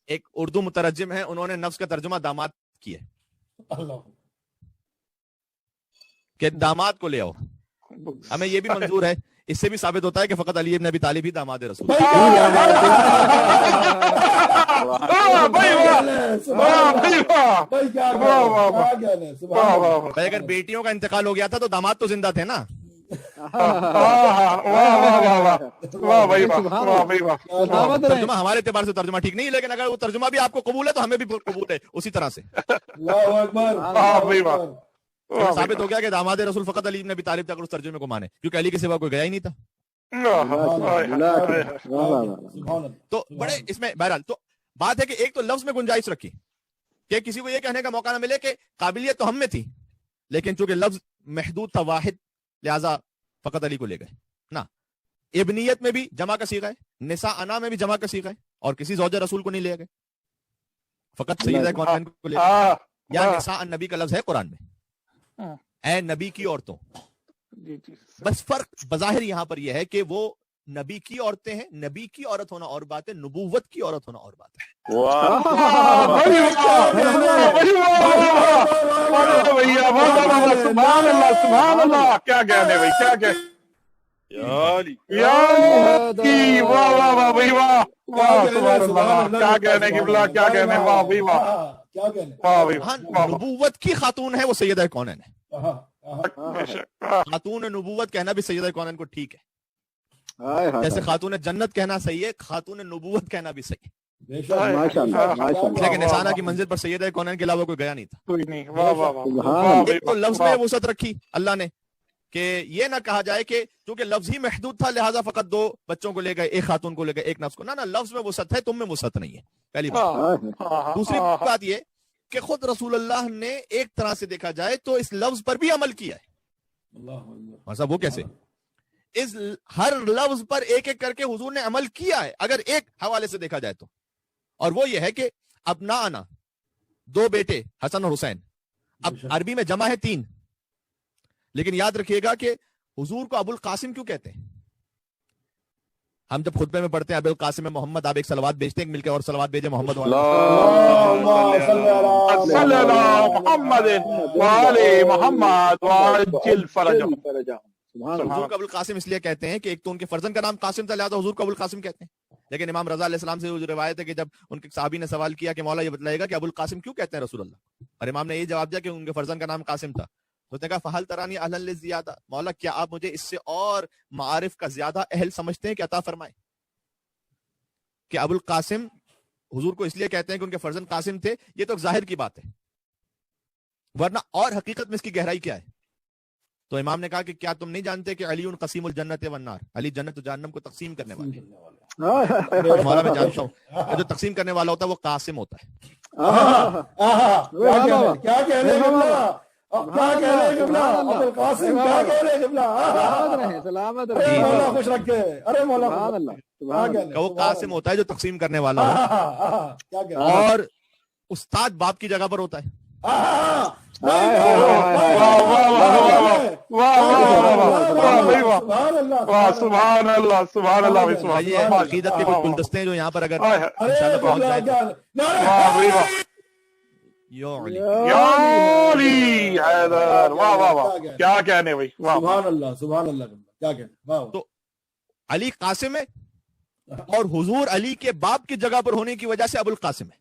ایک اردو مترجم ہے, انہوں نے نفس کا ترجمہ داماد کیا کہ داماد کو لے آؤ. ہمیں یہ بھی منظور ہے, اس سے بھی ثابت ہوتا ہے کہ فقط علی ابن ابی طالب ہی داماد رسول. اگر بیٹیوں کا انتقال ہو گیا تھا تو داماد تو زندہ تھے نا. ترجمہ ہمارے اعتبار سے ترجمہ ٹھیک نہیں, لیکن اگر وہ ترجمہ بھی آپ کو قبول ہے تو ہمیں بھی قبول ہے اسی طرح سے. ثابت ہو گیا کہ داماد رسول فقط علی ابن ابی طالب تک اس ترجمے کو مانے, کیونکہ علی کے سوا کوئی گیا ہی نہیں تھا. تو بڑے اس میں بہرحال تو بات ہے کہ ایک تو لفظ میں گنجائش رکھی کہ کسی کو یہ کہنے کا موقع نہ ملے کہ قابلیت تو ہم میں تھی, لیکن چونکہ لفظ محدود تھا, واحد, لہذا فقط علی کو لے گئے نا. ابنیت میں بھی جمع کا صیغہ ہے, نساء انا میں بھی جمع کا صیغہ ہے, اور کسی زوجہ رسول کو نہیں لے گئے, فقط سیدہ کونین کو لے گئے. یا نساء النبی کا لفظ ہے قرآن میں, اے نبی کی عورتوں. بس فرق بظاہر یہاں پر یہ ہے کہ وہ نبی کی عورتیں ہیں, نبی کی عورت ہونا اور بات ہے, نبوت کی عورت ہونا اور بات ہے. سبحان اللہ سبحان اللہ. کیا کہنے بھائی, کیا کہ کیا کہنے کی بلا, کیا کہنے, واہ بھائی واہ. نبوت کی خاتون ہے وہ سیدہ کونین ہے. خاتون نبوت کہنا بھی سیدہ کونین کو ٹھیک ہے, جیسے خاتون جنت کہنا صحیح ہے, خاتون نبوت کہنا بھی صحیح ہے. لیکن نسانہ کی منزل پر سیدہ کونین کے علاوہ کوئی گیا نہیں تھا. ایک تو لفظ میں وسعت رکھی اللہ نے کہ یہ نہ کہا جائے کہ چونکہ لفظ ہی محدود تھا لہٰذا فقط 2 بچوں کو لے گئے, ایک خاتون کو لے گئے, ایک نفس کو. نہ لفظ میں وسعت ہے, تم میں وسعت نہیں ہے, پہلی بات. دوسری بات یہ کہ خود رسول اللہ نے ایک طرح سے دیکھا جائے تو اس لفظ پر بھی عمل کیا ہے. صاحب وہ کیسے؟ اس ہر لفظ پر ایک ایک کر کے حضور نے عمل کیا ہے اگر ایک حوالے سے دیکھا جائے تو، اور وہ یہ ہے کہ ابنا آنا، دو بیٹے حسن اور حسین. اب عربی میں جمع ہے 3، لیکن یاد رکھیے گا کہ حضور کو ابو القاسم کیوں کہتے ہیں؟ ہم جب خطبے میں پڑھتے ہیں ابو القاسم محمد، آپ ایک صلوات بھیجتے ہیں، مل کے اور صلوات بھیجے محمد حضور کو ابو القاسم اس لیے کہتے ہیں کہ ایک تو ان کے فرزند کا نام قاسم تھا، لہٰذا حضور کو ابو القاسم کہتے ہیں. لیکن امام رضا علیہ السلام سے وہ روایت ہے کہ جب ان کے صحابی نے سوال کیا کہ مولا یہ بتلائے گا کہ ابو القاسم کیوں کہتے ہیں رسول اللہ، اور امام نے یہ جواب دیا کہ ان کے فرزند کا نام قاسم تھا. تو اس نے کہا فہل ترانی اہل للزیادہ، مولا کیا آپ مجھے اس سے اور معارف کا زیادہ اہل سمجھتے ہیں کہ عطا فرمائیں؟ کہ ابو القاسم حضور کو اس لیے کہتے ہیں کہ ان کے فرزند قاسم تھے، یہ تو ایک ظاہر کی بات ہے، ورنہ اور حقیقت میں اس کی گہرائی کیا ہے؟ تو امام نے کہا کہ کیا تم نہیں جانتے کہ علی قسیم الجنت والنار، علی جنت و جہنم کو تقسیم کرنے والے ہیں. مولا میں جانتا ہوں جو تقسیم کرنے والا ہوتا ہے وہ قاسم ہوتا ہے. وہ قاسم ہوتا ہے جو تقسیم کرنے والا ہوتا ہے، اور استاد باپ کی جگہ پر ہوتا ہے. عقیدت کے کچھ گلدستے ہیں جو یہاں پر اگر انشاءاللہ پہنچ جائے کیا کہنے بھائی، سبحان اللہ سبحان اللہ، کیا کہنے. تو علی قاسم ہے اور حضور علی کے باپ کی جگہ پر ہونے کی وجہ سے ابو القاسم ہے.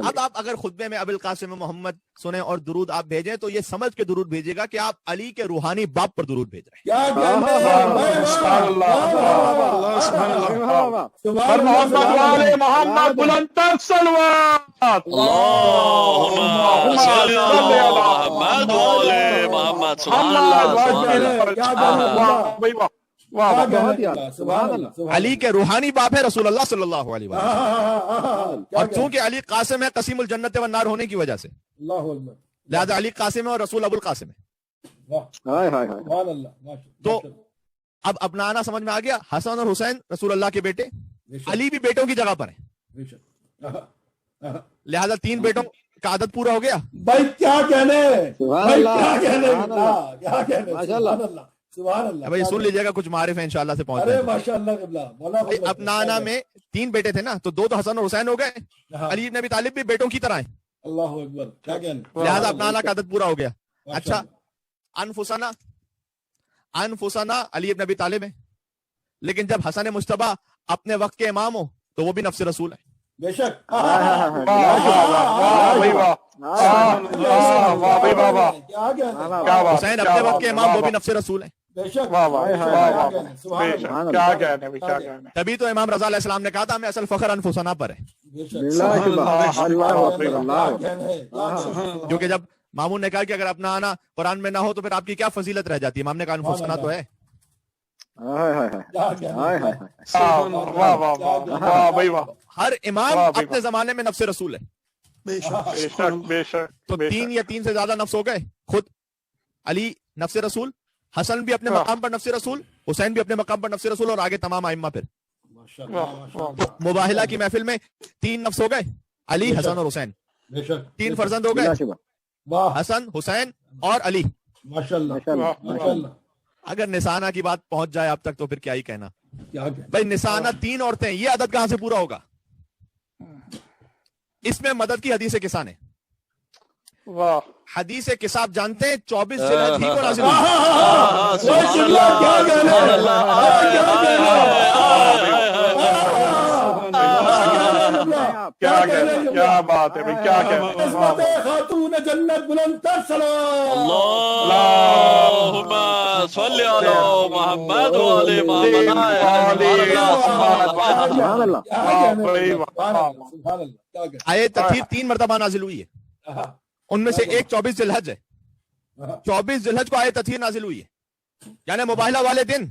اب آپ اگر خطبے میں ابو القاسم محمد سنیں اور درود آپ بھیجیں تو یہ سمجھ کے درود بھیجے گا کہ آپ علی کے روحانی باپ پر درود بھیج رہے ہیں. علی کے روحانی باپ ہے رسول اللہ صلی اللہ علیہ وسلم، اور چونکہ علی قاسم ہے قسیم الجنت والنار ہونے کی وجہ سے، لہذا علی قاسم ہے اور رسول ابو القاسم ہے. تو اب اپنا آنا سمجھ میں آ گیا. حسن اور حسین رسول اللہ کے بیٹے، علی بھی بیٹوں کی جگہ پر ہیں، لہذا 3 بیٹوں کا عدد پورا ہو گیا. بھائی کیا کہنے، بھائی سن لیجیے گا کچھ معارف ہیں انشاءاللہ سے پہنچ جائے. اپنا آنا میں 3 بیٹے تھے نا، تو 2 تو حسن اور حسین ہو گئے، علی بن ابی طالب بھی بیٹوں کی طرح ہیں، اللہ اکبر، کیا کہنے، لہذا اپنا آنا کا عدد پورا ہو گیا. اچھا انفسنا علی بن ابی طالب ہے، لیکن جب حسن مجتبی اپنے وقت کے امام ہو تو وہ بھی نفس رسول ہے. بے شک. حسین اپنے وقت کے امام وہ بھی نفس رسول ہے. تبھی تو امام رضا علیہ السلام نے کہا تھا ہمیں اصل فخر انفسنا پر ہے، کیونکہ جب مامون نے کہا کہ اگر اپنا آنا قرآن میں نہ ہو تو پھر آپ کی کیا فضیلت رہ جاتی ہے، امام نے کہا انفسنا تو ہے. ہر امام اپنے زمانے میں نفس رسول ہے. تو 3 یا 3 سے زیادہ نفس ہو گئے. خود علی نفس رسول، حسن بھی اپنے مقام پر نفس رسول، حسین بھی اپنے مقام پر نفس رسول، اور آگے تمام ائمہ. پھر مباہلہ کی محفل میں 3 نفس ہو گئے، علی حسن اور حسین. 3 فرزند ہو گئے، حسن حسین اور علی. اگر نسانہ کی بات پہنچ جائے آپ تک تو پھر کیا ہی کہنا. بھائی نسانہ 3 عورتیں، یہ عدد کہاں سے پورا ہوگا؟ اس میں مدد کی حدیث کسان ہے. حدیث کساب جانتے ہیں 24 ذوالحج ہی کو نازل ہوئی. کیا بات ہے بھائی، کیا خاتون جنت بلند تر سلام. اللہم صلی علی محمد و علی محمد. آیت تطہیر 3 مرتبہ نازل ہوئی ہے، ان میں سے ایک 24 ذوالحج ہے. 24 ذوالحج کو آیت تطہیر نازل ہوئی ہے، یعنی مباہلہ والے دن.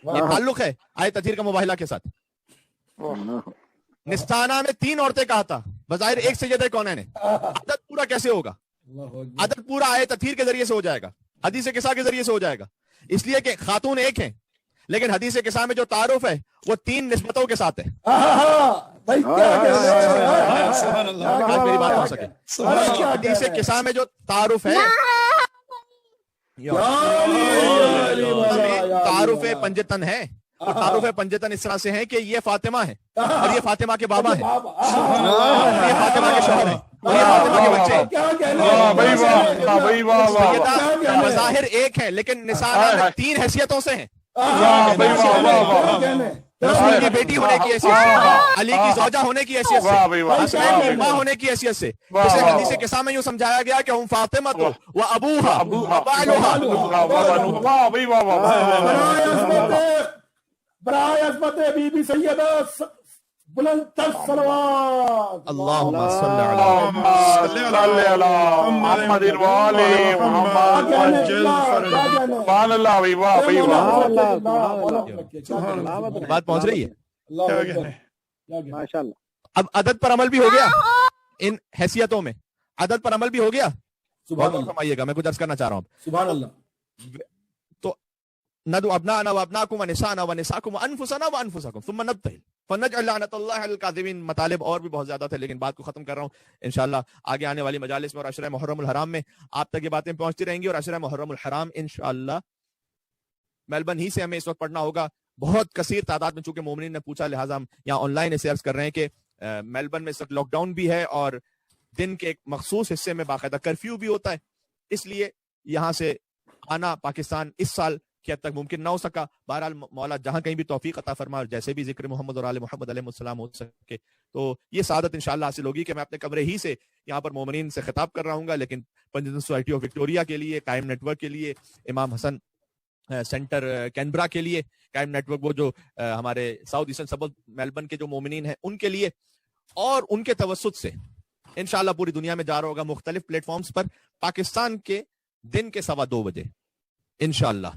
یہ تعلق ہے آیت تطہیر کا مباہلہ کے ساتھ. نستانہ میں 3 عورتیں کہا تھا، بظاہر ایک سیدہ کونین ہے، عدد پورا کیسے ہوگا؟ عدد پورا آئے تطہیر کے ذریعے سے ہو جائے گا، حدیث قصہ کے ذریعے سے ہو جائے گا، اس لیے کہ خاتون ایک ہیں لیکن حدیث قصہ میں جو تعارف ہے وہ 3 نسبتوں کے ساتھ ہے. بھائی آج میری بات ہو سکے. حدیث قصہ میں جو تعارف ہے تعارف پنجتن ہے، اور تعارف پنجتن اس طرح سے ہے کہ یہ فاطمہ ہے اور یہ فاطمہ کے بابا ہیں، یہ فاطمہ کے شوہر ہیں، یہ فاطمہ کے بچے ہیں. مظاہر ایک ہیں لیکن نساء میں 3 حیثیتوں سے ہیں. رسول کی بیٹی ہونے کی حیثیت سے، علی کی زوجہ ہونے کی حیثیت سے، حسین کی ماں ہونے کی حیثیت سے. اسے حدیث قصہ میں یوں سمجھایا گیا کہ ہم فاطمہ تو و ابوہا برائے عظمت بی بی سیدہ بلند تر صلوات. اللہم صلی علی محمد والی محمد وجل سبحان اللہ. بات پہنچ رہی ہے. ماشاء اللہ. اب عدد پر عمل بھی ہو گیا، ان حیثیتوں میں عدد پر عمل بھی ہو گیا. سبحان اللہ. فرمائیے گا، میں کچھ عرض کرنا چاہ رہا ہوں. سبحان اللہ. تو ندعو ابناءنا وابناءکم ونساءنا ونساءکم وانفسنا وانفسکم ثم نبتہل فنجعل لعنۃ اللہ علی الکاذبین. مطالب اور بھی بہت زیادہ تھے لیکن بات کو ختم کر رہا ہوں. انشاءاللہ آگے آنے والی مجالس میں اور عشرہ محرم الحرام میں آپ تک یہ باتیں پہنچتی رہیں گی. اور عشرہ محرم الحرام انشاءاللہ میلبرن ہی سے ہمیں اس وقت پڑھنا ہوگا. بہت کثیر تعداد میں، چونکہ مومنین نے پوچھا لہٰذا ہم یہاں آن لائن اسے عرض کر رہے ہیں کہ میلبرن میں اس وقت لاک ڈاؤن بھی ہے اور دن کے ایک مخصوص حصے میں باقاعدہ کرفیو بھی ہوتا ہے، اس لیے یہاں سے آنا پاکستان اس سال کی حد تک ممکن نہ ہو سکا. بہرحال مولا جہاں کہیں بھی توفیق عطا فرما اور جیسے بھی ذکر محمد اور آل محمد علیہ السلام ہو سکے تو یہ سعادت انشاءاللہ حاصل ہوگی کہ میں اپنے کمرے ہی سے یہاں پر مومنین سے خطاب کر رہا ہوں گا. لیکن پنجتن سوسائٹی آف وکٹوریا کے لیے، قائم نیٹ ورک کے لیے، امام حسن سینٹر کینبرا کے لیے، قائم نیٹ ورک وہ جو ہمارے ساؤتھ ایسٹرن سبب میلبرن کے جو مومنین ہیں ان کے لیے، اور ان کے توسط سے انشاءاللہ پوری دنیا میں جا رہا ہوگا مختلف پلیٹ فارمز پر پاکستان کے دن کے 2:15 بجے انشاءاللہ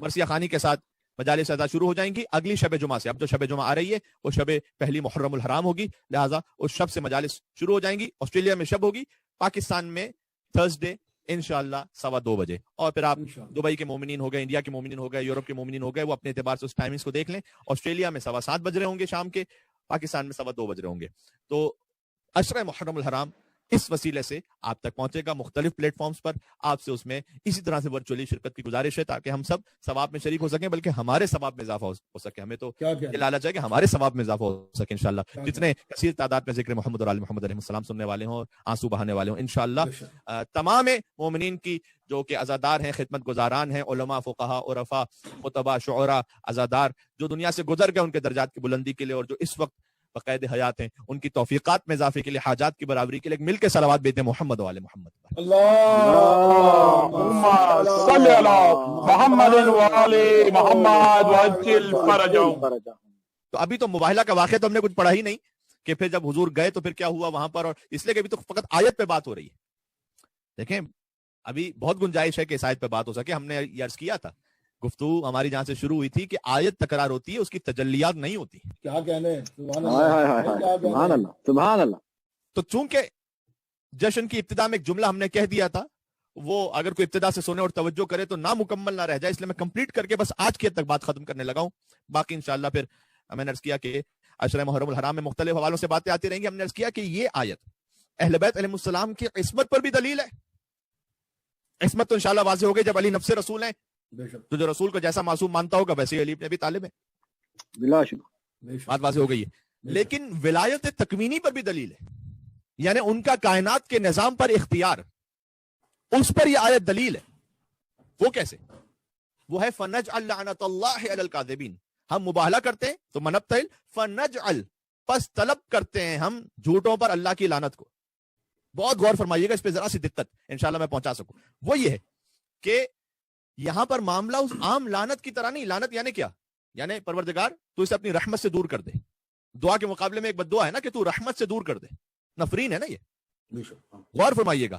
مرثیہ خانی کے ساتھ مجالس ادا شروع ہو جائیں گی. اگلی شب جمعہ سے، اب جو شب جمعہ آ رہی ہے وہ شب پہلی محرم الحرام ہوگی، لہٰذا اس شب سے مجالس شروع ہو جائیں گی. آسٹریلیا میں شب ہوگی، پاکستان میں تھرسڈے انشاءاللہ 2:15 بجے. اور پھر آپ دبئی کے مومنین ہو گئے، انڈیا کے مومنین ہو گئے، یورپ کے مومنین ہو گئے، وہ اپنے اعتبار سے اس ٹائمنگز کو دیکھ لیں. آسٹریلیا میں 7:15 بج رہے ہوں گے شام کے، پاکستان میں 2:15 بج رہے ہوں گے. تو عشرہ محرم الحرام اس وسیلے سے آپ تک پہنچے گا مختلف پلیٹ فارمز پر. آپ سے اس میں اسی طرح سے ورچولی شرکت کی گزارش ہے تاکہ ہم سب ثواب میں شریک ہو سکیں، بلکہ ہمارے ثواب میں اضافہ ہو سکے. ہمیں تو یہ لالچ ہے کہ ہمارے ثواب میں اضافہ ہو سکے انشاءاللہ. جتنے کثیر تعداد میں ذکر محمد اور آل محمد علیہ السلام سننے والے ہوں اور آنسو بہانے والے ہوں انشاءاللہ. تمام مومنین کی جو کہ عزادار ہیں، خدمت گزاران ہیں، علماء، فقہاء، عرفاء، خطباء، شعراء، عزادار جو دنیا سے گزر گئے، ان کے درجات کی بلندی کے لیے، اور جو اس وقت بقید حیات ہیں ان کی توفیقات میں اضافے کے لیے، حاجات کی برابری کے لیے مل کے صلوات بیتے محمد و آل محمد. اللہم صلی علی محمد و آل محمد وعجل فرجہم. تو ابھی تو مباہلہ کا واقعہ تو ہم نے کچھ پڑھا ہی نہیں کہ پھر جب حضور گئے تو پھر کیا ہوا وہاں پر، اور اس لیے کہ ابھی تو فقط آیت پہ بات ہو رہی ہے. دیکھیں ابھی بہت گنجائش ہے کہ اس آیت پہ بات ہو سکے. ہم نے یہ عرض کیا تھا، گفتگو ہماری جہاں سے شروع ہوئی تھی کہ آیت تکرار ہوتی ہے، اس کی تجلیات نہیں ہوتی. کیا کہنے، سبحان اللہ سبحان اللہ. تو چونکہ جشن کی ابتدا میں ایک جملہ ہم نے کہہ دیا تھا، وہ اگر کوئی ابتدا سے سنے اور توجہ کرے تو نامکمل نہ رہ جائے، اس لیے میں کمپلیٹ کر کے بس آج کی حد تک بات ختم کرنے لگا ہوں. باقی انشاءاللہ پھر میں نے عرض کیا کہ عشرہ محرم الحرام میں مختلف حوالوں سے باتیں آتی رہیں گی. ہم نے عرض کیا کہ یہ آیت اہل بیت علیہ السلام کی عصمت پر بھی دلیل ہے. عصمت تو انشاءاللہ واضح ہو گئی جب علی نفس رسول ہیں، تو جو رسول کو جیسا معصوم مانتا ہوگا ویسے ہی علی ابن ابی طالب ہے، بلا شبہ بات واضح ہو گئی ہے. لیکن ولایت تکوینی پر بھی دلیل ہے، یعنی ان کا کائنات کے نظام پر اختیار، اس پر یہ آیت دلیل ہے. وہ کیسے؟ وہ ہے فنجعل لعنۃ اللہ علی الکاذبین. ہم مباہلہ کرتے ہیں تو منبتل فنجعل، پس طلب کرتے ہیں ہم جھوٹوں پر اللہ کی لعنت کو. بہت غور فرمائیے گا اس پہ ذرا سی دقت انشاءاللہ میں پہنچا سکوں. وہ یہ ہے کہ یہاں پر معاملہ اس عام لعنت کی طرح نہیں. لعنت یعنی کیا؟ یعنی پروردگار تو اسے اپنی رحمت سے دور کر دے. دعا کے مقابلے میں ایک بد دعا ہے نا کہ تو رحمت سے دور کر دے، نفرین ہے نا یہ. غور فرمائیے گا،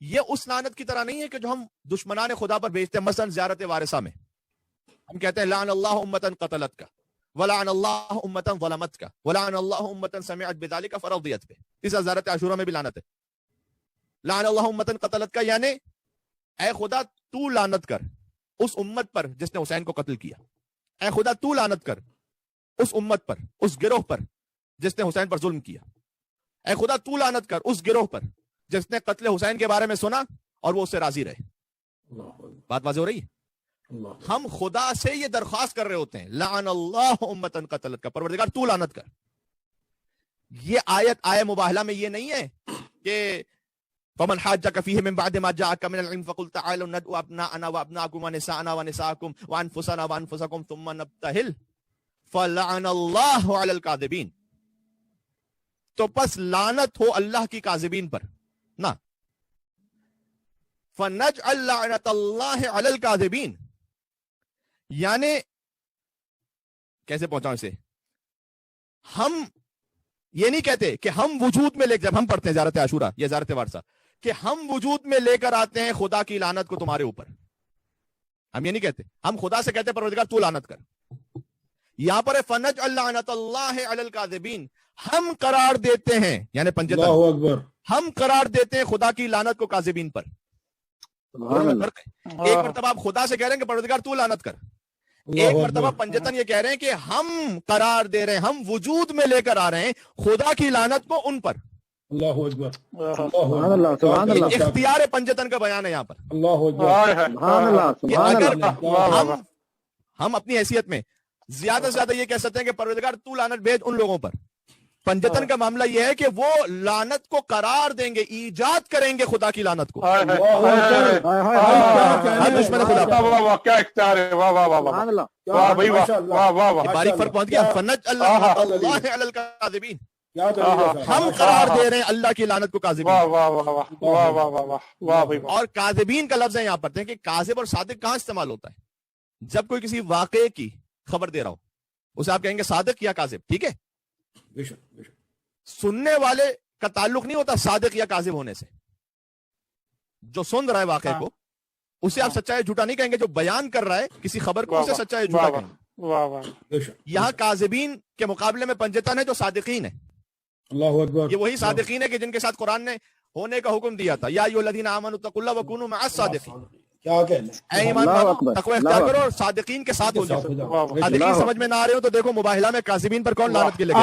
یہ اس لعنت کی طرح نہیں ہے کہ جو ہم دشمنان خدا پر بھیجتے ہیں. مثلا زیارت وارثہ میں ہم کہتے ہیں لعن اللہ امتن قتلت کا، ولعن اللہ امتن ظلمت کا، ولعن اللہ امتن سمعت بذلک فرضیت پہ. اس زیارت عاشورہ میں بھی لعنت ہے. لعن اللہ امتن قتلت کا یعنی اے خدا تو لعنت کر اس امت پر جس نے حسین کو قتل کیا، اے خدا تو لعنت کر اس امت پر، اس گروہ پر جس نے حسین پر ظلم کیا، اے خدا تو لعنت کر اس گروہ پر جس نے قتل حسین کے بارے میں سنا اور وہ اس سے راضی رہے۔ بات واضح ہو رہی ہے؟ ہم خدا سے یہ درخواست کر رہے ہوتے ہیں لعن اللہ امتن قتلت کا، پروردگار تو لعنت کر۔ یہ آیت آیہ مباہلہ میں یہ نہیں ہے کہ فمن حاجك فيه من بعد ما جاءك من العلم فقل تعالوا ندعو ابناءنا وابناءكم ونساءنا ونساءكم وانفسنا وانفسكم ثم نبتهل فلعن الله على الكاذبين، تو پس لعنت ہو اللہ کی کاذبین پر نا، فنجعل لعنت اللہ علی الکاذبین، یعنی کیسے پہنچاؤں اسے؟ ہم یہ نہیں کہتے کہ ہم وجود میں لے، جب ہم پڑھتے ہیں زیارت عاشورہ یا زیارت وارثہ کہ ہم وجود میں لے کر آتے ہیں خدا کی لعنت کو تمہارے اوپر، ہم یہ نہیں کہتے، ہم خدا سے کہتے ہیں پروردگار تو لعنت کر۔ یہاں پر فنجعل لعنت اللہ علی الکاذبین، ہم قرار دیتے ہیں یعنی پنجتن، اللہ اکبر، ہم قرار دیتے ہیں خدا کی لعنت کو کاذبین پر۔ ایک مرتبہ آپ خدا سے کہہ رہے ہیں کہ پروردگار تو لعنت کر، ایک مرتبہ پنجتن یہ کہہ رہے ہیں کہ ہم قرار دے رہے ہیں، ہم وجود میں لے کر آ رہے ہیں خدا کی لعنت کو ان پر۔ اللہ اکبر، سبحان اللہ، سبحان اللہ، اختیار پنجتن کا بیان ہے یہاں پر اللہ اکبر، سبحان اللہ، کہ سبحان اگر اللہ۔ ہم اپنی حیثیت میں زیادہ سے زیادہ یہ کہہ سکتے ہیں کہ پروردگار تو لعنت بھیج ان لوگوں پر، پنجتن کا معاملہ یہ ہے کہ وہ لعنت کو قرار دیں گے، ایجاد کریں گے خدا کی لعنت کو، ہر دشمن خدا پر۔ واہ واہ کیا اختیار ہے، واہ واہ واہ سبحان اللہ، واہ بھائی واہ واہ واہ واہ، باریک فرق پہنچ گیا، فنجعل لعنت اللہ علی الکاذبین، ہم قرار دے رہے ہیں اللہ کی لعنت کو کاذبین۔ واہ واہ واہ واہ واہ واہ واہ واہ واہ بھائی واہ۔ اور کاذبین کا لفظ ہے یہاں پر کہ کاذب اور صادق کہاں استعمال ہوتا ہے؟ جب کوئی کسی واقعے کی خبر دے رہا ہو اسے آپ کہیں گے صادق یا کاذب، ٹھیک ہے؟ بے شک، بے شک، سننے والے کا تعلق نہیں ہوتا صادق یا کاذب ہونے سے، جو سن رہا ہے واقعے کو اسے آپ سچا یا جھوٹا نہیں کہیں گے، جو بیان کر رہا ہے کسی خبر کو اسے سچا یا جھوٹا کہیں گے۔ واہ واہ، بے شک، یہاں کاذبین کے مقابلے میں پنجتن ہے جو صادقین ہے، اللہ اکبر، یہ وہی صادقین ہے کہ جن کے ساتھ قرآن نے ہونے کا حکم دیا تھا، یا ایھا الذین آمنوا اتقوا اللہ وکونوا مع الصادقین، کیا کہنا اے ایمان والو تقوی اختیار کرو اور صادقین کے ساتھ ہو جاؤ۔ صادقین سمجھ میں نہ آ رہے ہو تو دیکھو مباہلہ میں کاذبین پر کون لعنت کے لے گیا۔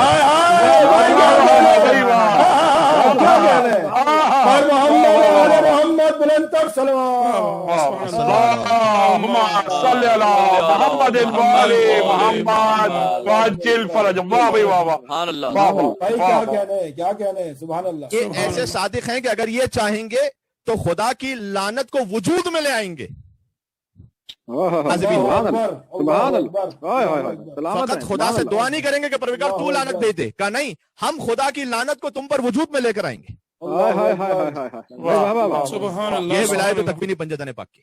محمد بلندر صلوات، اللهم صل على محمد وآل محمد وعجل فرجهم، واہ بھائی واہ واہ، سبحان اللہ، واہ واہ بھائی کیا کہنے ہیں، کیا کہنے ہیں، سبحان اللہ۔ یہ ایسے صادق ہیں کہ اگر یہ چاہیں گے تو خدا کی لعنت کو وجود میں لے آئیں گے، سبحان اللہ، فقط خدا سے دعا نہیں کریں گے کہ پروردگار تو لعنت بھیج دے، کہا نہیں ہم خدا کی لعنت کو تم پر وجود میں لے کر آئیں گے۔ یہ ولایت تکوینی پنجتن پاک کی۔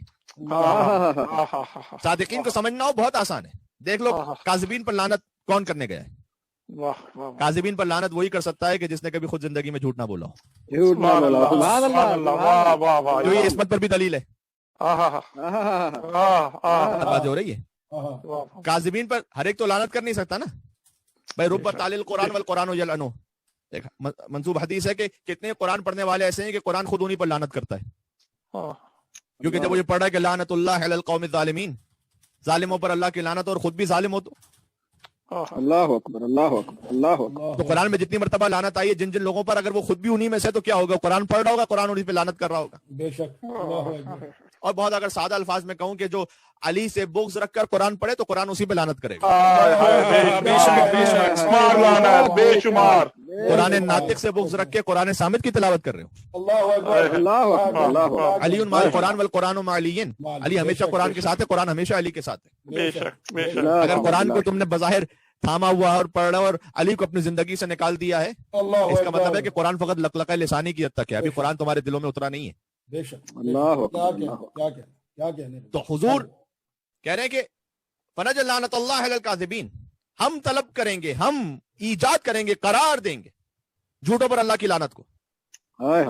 صادقین کو سمجھنا ہو بہت آسان ہے، دیکھ لو کاذبین پر لعنت کون کرنے گیا ہے؟ کاذبین پر لعنت وہی کر سکتا ہے کہ جس نے کبھی خود زندگی میں جھوٹ نہ بولا ہو، جو یہ عصمت پر بھی دلیل ہے۔ بات ہو رہی ہے، کاذبین پر ہر ایک تو لعنت کر نہیں سکتا نا بھائی، رب تعلیل قرآن والقرآن یلعنہ، منسوب حدیث ہے کہ کتنے قرآن پڑھنے والے ایسے ہیں کہ قرآن خود انہی پر لعنت کرتا ہے، کیونکہ جب وہ یہ پڑھ رہا ہے کہ لعنت اللہ علی القوم الظالمین، ظالموں پر اللہ کی لعنت، اور خود بھی ظالم ہو تو اللہ اکبر، اللہ اکبر، اللہ اکبر۔ تو قرآن میں جتنی مرتبہ لعنت آئی ہے جن جن لوگوں پر، اگر وہ خود بھی انہی میں سے تو کیا ہوگا؟ قرآن پڑھ رہا ہوگا، قرآن انہی پہ لعنت کر رہا ہوگا۔ بے شک، اللہ اکبر۔ اور بہت اگر سادہ الفاظ میں کہوں کہ جو علی سے بغض رکھ کر قرآن پڑھے تو قرآن اسی پہ لعنت کرے گا۔ بے شمار قرآن ناطق سے بغض رکھ کے قرآن صامت کی تلاوت کر رہے ہو، اللہ اکبر، اللہ اکبر، اللہ اکبر۔ علی مع القرآن والقرآن مع علی، علی ہمیشہ قرآن کے ساتھ ہے، قرآن ہمیشہ علی کے ساتھ ہے۔ بے شک، بے شک، اگر قرآن کو تم نے بظاہر تھاما ہوا اور پڑھ رہا اور علی کو اپنی زندگی سے نکال دیا ہے، اس کا مطلب ہے کہ قرآن فقط لقلقہ لسانی کی حد تک ہے، ابھی قرآن تمہارے دلوں میں اترا نہیں ہے۔ بے شک، اللہ اکبر، کیا کہنے، تو حضور کہہ رہے ہیں کہ فنجعل لعنت اللہ علی الکاذبین، ہم طلب کریں گے، ہم ایجاد کریں گے، قرار دیں گے جھوٹوں پر اللہ کی لعنت کو۔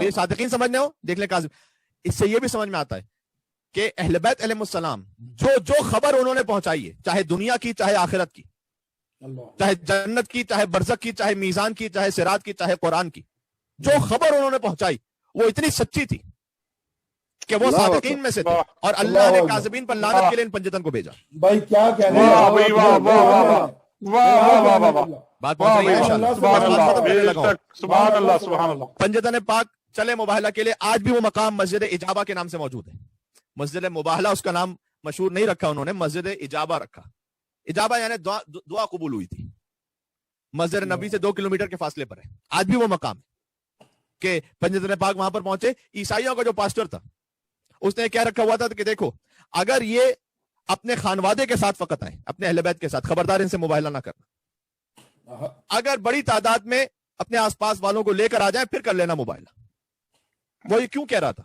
یہ صادقین سمجھنے ہو، دیکھ لیں کاذب، اس سے یہ بھی سمجھ میں آتا ہے کہ اہل بیت علیہ السلام جو خبر انہوں نے پہنچائی ہے، چاہے دنیا کی چاہے آخرت کی، چاہے جنت کی چاہے برزخ کی چاہے میزان کی چاہے صراط کی چاہے قرآن کی، جو خبر انہوں نے پہنچائی وہ اتنی سچی تھی کہ وہ صادقین میں سے تھے اور اللہ نے کاذبین پر لعنت کے لیے ان پنجتن کو بھیجا. بھائی کیا کہنے بات پہنچ رہی ہے. سبحان اللہ سبحان اللہ. پنجتن پاک چلے مباہلہ کے لیے آج بھی وہ مقام مسجد اجابہ کے نام سے موجود ہے. مسجد مباہلہ اس کا نام مشہور نہیں رکھا انہوں نے, مسجد اجابہ رکھا. اجابہ یعنی دعا قبول ہوئی تھی. مسجد نبی سے 2 کلومیٹر کے فاصلے پر ہے. آج بھی وہ مقام ہے کہ پنجتن پاک وہاں پر پہنچے. عیسائیوں کا جو پاسٹر تھا اس نے کیا رکھا ہوا تھا کہ دیکھو اگر یہ اپنے خانوادے کے ساتھ فقط آئے, اپنے اہل بیت کے ساتھ, خبردار ان سے مباہلہ نہ کرنا. اگر بڑی تعداد میں اپنے آس پاس والوں کو لے کر آ جائیں پھر کر لینا مباہلہ. وہ یہ کیوں کہہ رہا تھا؟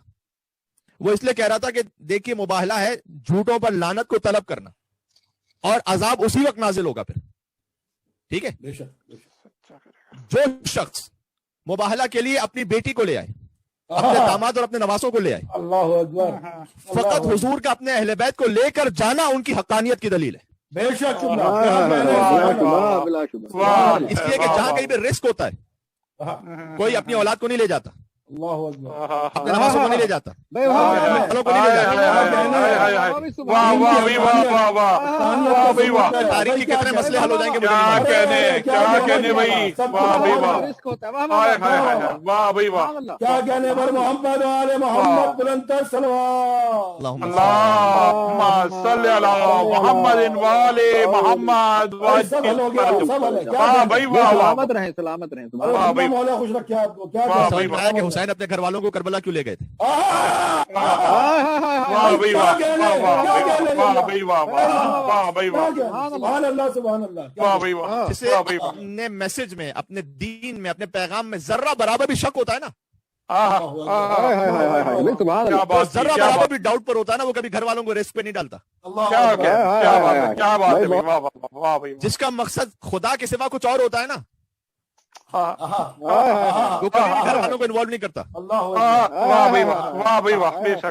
وہ اس لیے کہہ رہا تھا کہ دیکھیے مباہلہ ہے جھوٹوں پر لعنت کو طلب کرنا اور عذاب اسی وقت نازل ہوگا پھر. ٹھیک ہے, جو شخص مباہلہ کے لیے اپنی بیٹی کو لے آئے, اپنے داماد اور اپنے نواسوں کو لے آئے, اللہ اکبر, فقط حضور کا اپنے اہل بیت کو لے کر جانا ان کی حقانیت کی دلیل ہے. بے شک اس لیے کہ جہاں کہیں پہ رسک ہوتا ہے کوئی اپنی اولاد کو نہیں لے جاتا, اپنے نواسوں کو نہیں لے جاتا, تاریخ کے کتنے مسئلے حل ہو جائیں گے. کیا کہنے پر محمد والے محمد بلندر صلوات اللہم صلی علی محمد والے محمد. سلامت رہیں سلامت رہیں. مولا خوش رکھے آپ کو. کیا کہ حسین اپنے گھر والوں کو کربلا کیوں لے گئے تھے؟ سبحان اللہ سبحان اللہ. جسے اپنے میسج میں, اپنے دین میں, اپنے پیغام میں ذرہ برابر بھی شک ہوتا ہے نا, ذرہ برابر بھی ڈاؤٹ پر ہوتا ہے نا, وہ کبھی گھر والوں کو رسک پہ نہیں ڈالتا. جس کا مقصد خدا کے سوا کچھ اور ہوتا ہے نا, وہ کبھی گھر والوں کو انوالو نہیں کرتا.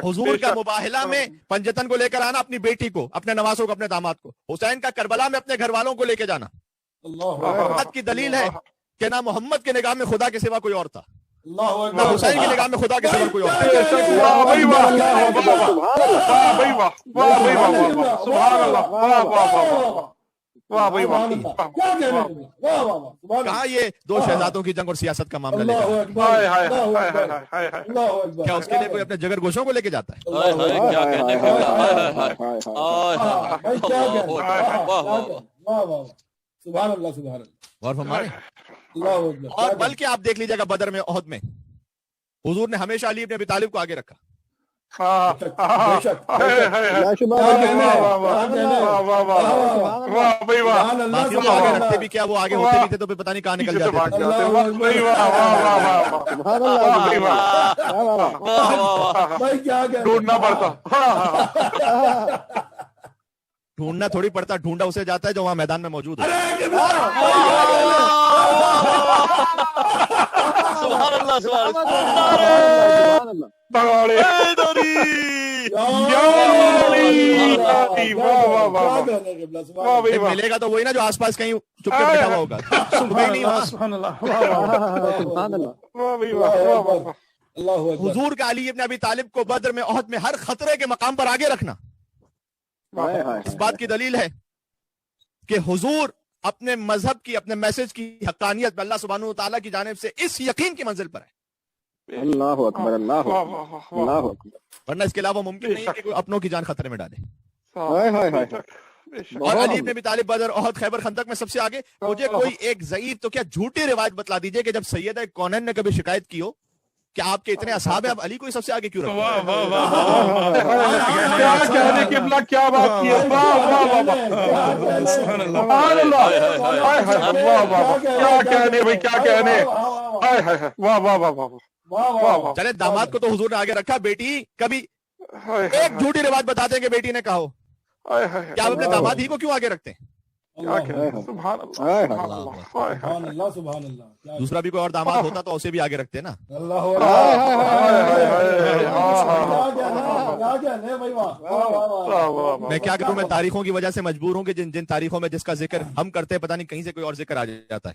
حضور کا مباہلہ میں پنجتن کو لے کر آنا, اپنی بیٹی کو, اپنے نواسوں کو, اپنے داماد کو. حسین کا کربلا میں اپنے گھر والوں کو لے کے جانا بات کی دلیل ہے کہ نہ محمد کے نگاہ میں خدا کے سوا کوئی اور تھا, نہ حسین کی نگاہ میں خدا کے سوا کوئی اور تھا. کہاں یہ 2 شہزادوں کی جنگ اور سیاست کا معاملہ لے جاتا ہے؟ کیا اس کے لیے کوئی اپنے جگر گوشوں کو لے کے جاتا ہے؟ اور بلکہ آپ دیکھ لیجیے گا بدر میں, احد میں حضور نے ہمیشہ علی ابن ابی طالب کو آگے رکھا. رکھتے بھی کیا, وہ آگے ہوتے بھی تھے تو پتہ نہیں کہاں نکل جاتے. ڈھونڈنا پڑتا, ڈھونڈنا تھوڑی پڑتا, ڈھونڈا اسے جاتا ہے جو وہاں میدان میں موجود ہے. سبحان اللہ سبحان ملے گا تو وہی نا جو آس پاس کہیں چپ کے بیٹھا ہوا ہوگا. حضور کا علی ابن ابی طالب کو بدر میں, احد میں, ہر خطرے کے مقام پر آگے رکھنا اس بات کی دلیل ہے کہ حضور اپنے مذہب کی, اپنے میسج کی حقانیت میں اللہ سبحانہ و تعالیٰ کی جانب سے اس یقین کی منزل پر ہے. اللہ اکبر اللہ اکبر, ورنہ اس کے علاوہ ممکن نہیں کہ کوئی اپنوں کی جان خطرے میں ڈالے. اور علی ابن ابی طالب بدر, احد, خیبر, خندق میں سب سے آگے. مجھے کوئی ایک ضعیف تو کیا جھوٹی روایت بتلا دیجئے کہ جب سیدہ کونین نے کبھی شکایت کی ہو کہ آپ کے اتنے اصحاب ہیں, اب علی کو ہی سب سے آگے کیوں رکھتے ہیں؟ کیا بات کی ہے, کیا کہنے بھائی, کیا کہنے. چلے داماد کو تو حضور نے آگے رکھا, بیٹی کبھی ایک جھوٹی روایت بتاتے ہیں کہ بیٹی نے کہا ہو, کیا آپ اپنے داماد ہی کو کیوں آگے رکھتے ہیں؟ دوسرا بھی کوئی اور داماد ہوتا تو اسے بھی آگے رکھتے نا. میں کیا کروں, میں تاریخوں کی وجہ سے مجبور ہوں کہ جن تاریخوں میں جس کا ذکر ہم کرتے ہیں پتہ نہیں کہیں سے کوئی اور ذکر آ جاتا ہے.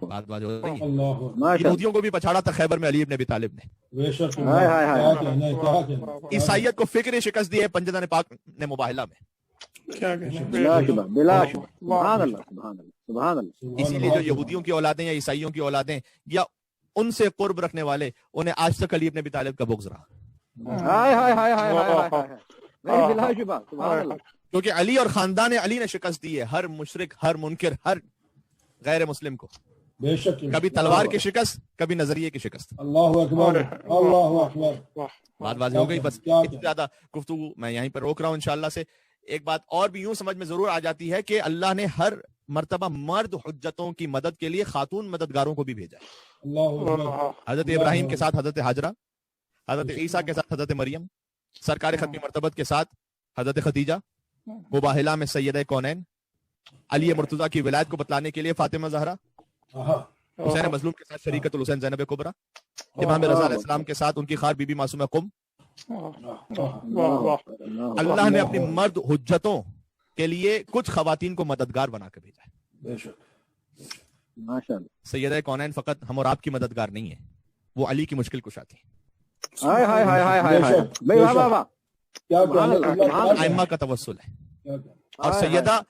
بات ہو رہی ہے. اللہ یہودیوں کو بھی پچھاڑا تھا خیبر میں علی ابن ابی طالب نے. بے شک کیا کہنا ہے کیا کہنا ہے. عیسائیت کو فکری شکست دی ہے پنجتن پاک نے مباہلہ میں. کیا کہنا ہے. بلا شبہ بلا شبہ. سبحان اللہ سبحان اللہ سبحان اللہ. اسی لیے جو یہودیوں کی اولادیں یا عیسائیوں کی اولادیں یا ان سے قرب رکھنے والے انہیں آج تک علی ابن ابی طالب کا بغض رہا. ہائے ہائے ہائے ہائے ہائے ہائے. نہیں بلا شبہ سبحان اللہ. کیونکہ علی اور خاندان علی نے شکست دی ہے ہر مشرک ہر منکر ہر غیر مسلم کو. بے شک کبھی تلوار کی شکست کبھی نظریے کی شکست. اللہ اکبر اللہ اکبر. بات واضح ہو گئی. بس اتنی زیادہ گفتگو میں یہیں پر روک رہا ہوں انشاءاللہ سے. ایک بات اور بھی یوں سمجھ میں ضرور آ جاتی ہے کہ اللہ نے ہر مرتبہ مرد حجتوں کی مدد کے لیے خاتون مددگاروں کو بھی بھیجا ہے. اللہ اکبر. حضرت ابراہیم کے ساتھ حضرت حاجرہ, حضرت عیسیٰ کے ساتھ حضرت مریم, سرکار ختمی مرتبت کے ساتھ حضرت خدیجہ, مباہلہ میں سیدہ کونین, علی مرتضیٰ کی ولایت کو بتلانے کے لیے فاطمہ زہرا, حسین مظلوم کے ساتھ شریکت الحسین زینب کبریٰ, امام رضا علیہ السلام کے ساتھ ان کی خار بی بی معصومہ قم. اللہ نے اپنی مرد حجتوں کے لیے کچھ خواتین کو مددگار بنا کر بھیجا ہے. ماشاءاللہ. سیدہ کونین فقط ہم اور آپ کی مددگار نہیں ہے, وہ علی کی مشکل کشا تھی. ہائے ہائے ہائے ہائے ہائے ہائے. بھائی واہ واہ واہ. کیا کہنا ہے. ائمہ کا توسل ہے. اور سیدہ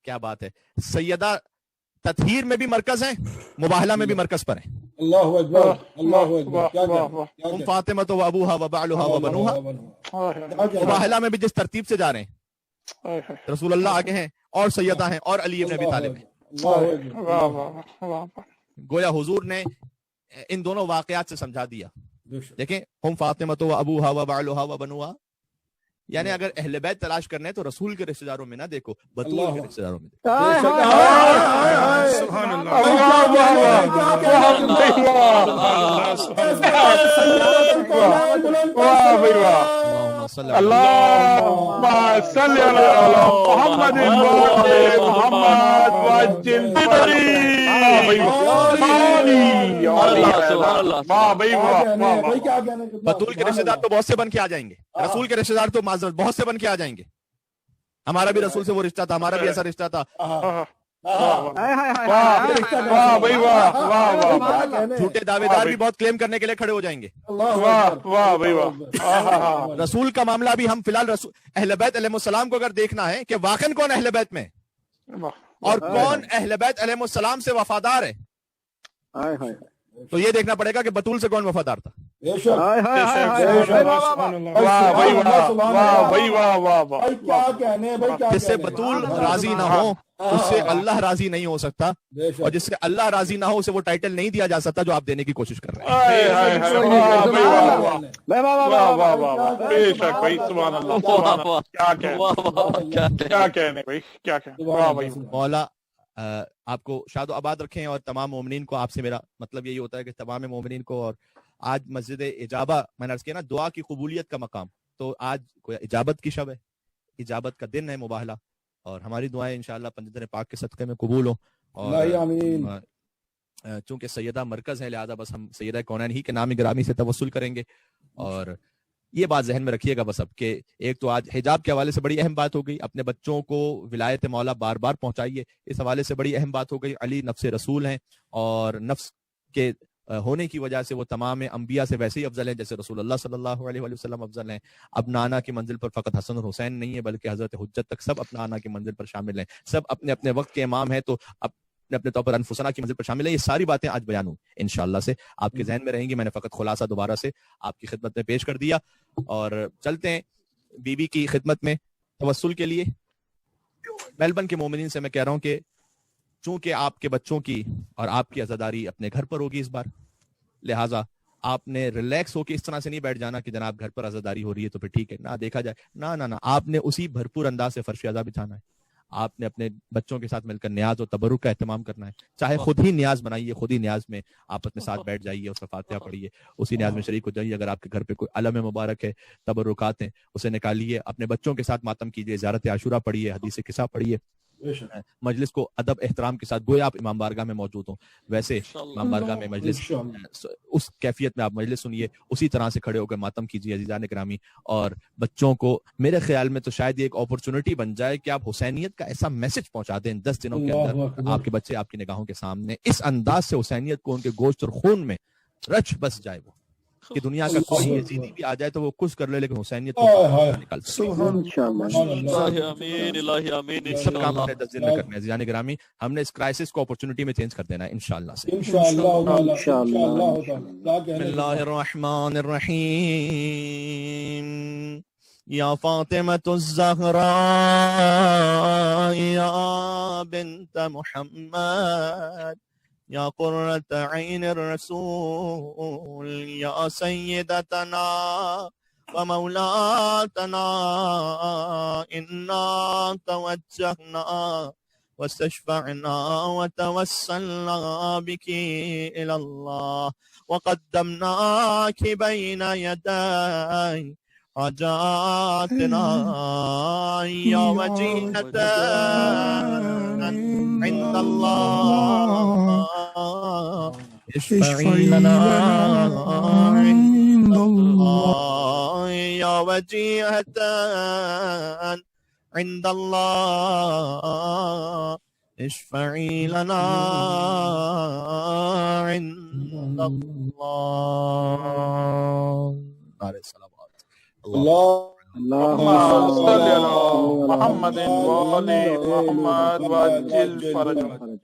کیا بات ہے, سیدہ تطہیر میں بھی مرکز ہیں, مباہلہ میں بھی مرکز پر ہیں. اللہ اکبر اللہ اکبر. کیا کہنا ام فاطمہ تو ابوہا و بعلہا و بنوہا. مباہلہ میں بھی جس ترتیب سے جا رہے ہیں, رسول اللہ آگے ہیں اور سیدہ ہیں اور علی ابن ابی طالب ہیں. گویا حضور نے ان دونوں واقعات سے سمجھا دیا. دیکھیں ہم فاطمہ تو ابوہا و بعلہا و بنوہا, یعنی اگر اہل بیت تلاش کرنے تو رسول کے رشتہ داروں میں نہ دیکھو, بطول کے رشتہ داروں میں دیکھو. سبحان اللهم صل على محمد وآل محمد وعجل بطول کے رشتہ دار تو بہت سے بن کے آ جائیں گے, رسول کے رشتہ دار تو معذرت بہت سے بن کے آ جائیں گے. ہمارا بھی رسول سے وہ رشتہ تھا, ہمارا بھی ایسا رشتہ تھا. جھوٹے دعوے دار بھی بہت کلیم کرنے کے لیے کھڑے ہو جائیں گے. رسول کا معاملہ بھی ہم فی الحال اہل بیت علیہ السلام کو اگر دیکھنا ہے کہ واقعاً کون اہل بیت میں اور کون اہل بیت علیہ السلام سے وفادار ہے, تو یہ دیکھنا پڑے گا کہ بطول سے کون وفادار تھا. جس سے بطول راضی نہ ہو اس سے اللہ راضی نہیں ہو سکتا, اور جس سے اللہ راضی نہ ہو اسے وہ ٹائٹل نہیں دیا جا سکتا جو آپ دینے کی کوشش کر رہے ہیں. مولا آپ کو شاد و آباد رکھیں, اور تمام مومنین کو, آپ سے میرا مطلب یہی ہوتا ہے کہ تمام مومنین کو, اور آج مسجد اجابہ میں نے عرض کیا نا دعا کی قبولیت کا مقام, تو آج کوئی اجابت کی شب ہے, اجابت کا دن ہے مباہلہ, اور ہماری دعائیں انشاءاللہ پنجتن پاک کے صدقے میں قبول ہوں. اور چونکہ سیدہ مرکز ہے لہذا بس ہم سیدہ کونین ہی کے نام گرامی سے توسل کریں گے. اور یہ بات ذہن میں رکھیے گا بس اب کہ ایک تو آج حجاب کے حوالے سے بڑی اہم بات ہو گئی, اپنے بچوں کو ولایت مولا بار بار پہنچائیے, اس حوالے سے بڑی اہم بات ہو گئی. علی نفس رسول ہیں, اور نفس کے ہونے کی وجہ سے وہ تمام انبیاء سے ویسے ہی افضل ہیں جیسے رسول اللہ صلی اللہ علیہ وآلہ وسلم افضل ہیں. اب نانا کی منزل پر فقط حسن اور حسین نہیں ہے بلکہ حضرت حجت تک سب اپنا نانا کی منزل پر شامل ہیں, سب اپنے اپنے وقت کے امام ہیں, تو اپنے اپنے طور پر انفسنا کی منزل پر شامل ہیں. یہ ساری باتیں آج بیان ہوں انشاءاللہ سے آپ کے ذہن میں رہیں گی. میں نے فقط خلاصہ دوبارہ سے آپ کی خدمت میں پیش کر دیا, اور چلتے ہیں بی بی کی خدمت میں توسل کے لیے. میلبرن کے مومنین سے میں کہہ رہا ہوں کہ چونکہ آپ کے بچوں کی اور آپ کی عزاداری اپنے گھر پر ہوگی اس بار, لہٰذا آپ نے ریلیکس ہو کے اس طرح سے نہیں بیٹھ جانا کہ جناب گھر پر عزاداری ہو رہی ہے تو پھر ٹھیک ہے نہ دیکھا جائے, نہ آپ نے اسی بھرپور انداز سے فرش عزا بچھانا ہے. آپ نے اپنے بچوں کے ساتھ مل کر نیاز اور تبرک کا اہتمام کرنا ہے, چاہے خود ہی نیاز بنائیے, خود ہی نیاز میں آپ اپنے ساتھ بیٹھ جائیے, اس کا فاتحہ پڑھیے, اسی نیاز میں شریک ہو جائیے. اگر آپ کے گھر پہ کوئی علم مبارک ہے, تبرکات ہیں, اسے نکالیے, اپنے بچوں کے ساتھ ماتم کیجیے, زیارت عاشورہ پڑھیے, حدیث قصہ پڑھیے, مجلس کو ادب احترام کے ساتھ گویا آپ امام بارگاہ میں موجود ہوں ویسے امام بارگاہ میں مجلس اس کیفیت میں آپ مجلس سنیے, اسی طرح سے کھڑے ہو کر ماتم کیجیے عزیزان گرامی. اور بچوں کو میرے خیال میں تو شاید یہ ایک اپرچونٹی بن جائے کہ آپ حسینیت کا ایسا میسج پہنچا دیں 10 دنوں کے اندر, آپ کے بچے آپ کی نگاہوں کے سامنے اس انداز سے حسینیت کو ان کے گوشت اور خون میں رچ بس جائے وہ کہ دنیا کا کوئی یزیدی بھی آ جائے تو وہ کچھ کر لے لیکن حسینیت کو نکال سب کام ہم نے 10 دن میں کرنے ہیں. عزیزان گرامی ہم نے اس کرائسس کو اپرچونٹی میں چینج کر دینا ہے انشاءاللہ سے. بسم اللہ الرحمن الرحیم. یا فاطمة الزہراء یا بنت محمد یا قرۃ عین الرسول یا سیدتنا ومولاتنا انا توجہنا واستشفعنا وتوسلنا بك الى الله وقدمناك بين يدي حاجاتنا یا وجیہة عند الله اشفعی لنا عند الله یا وجیہة عند الله اشفعی لنا عند الله. نعرہ صلوات. اللهم صل على محمد وآل محمد وعجل فرجهم.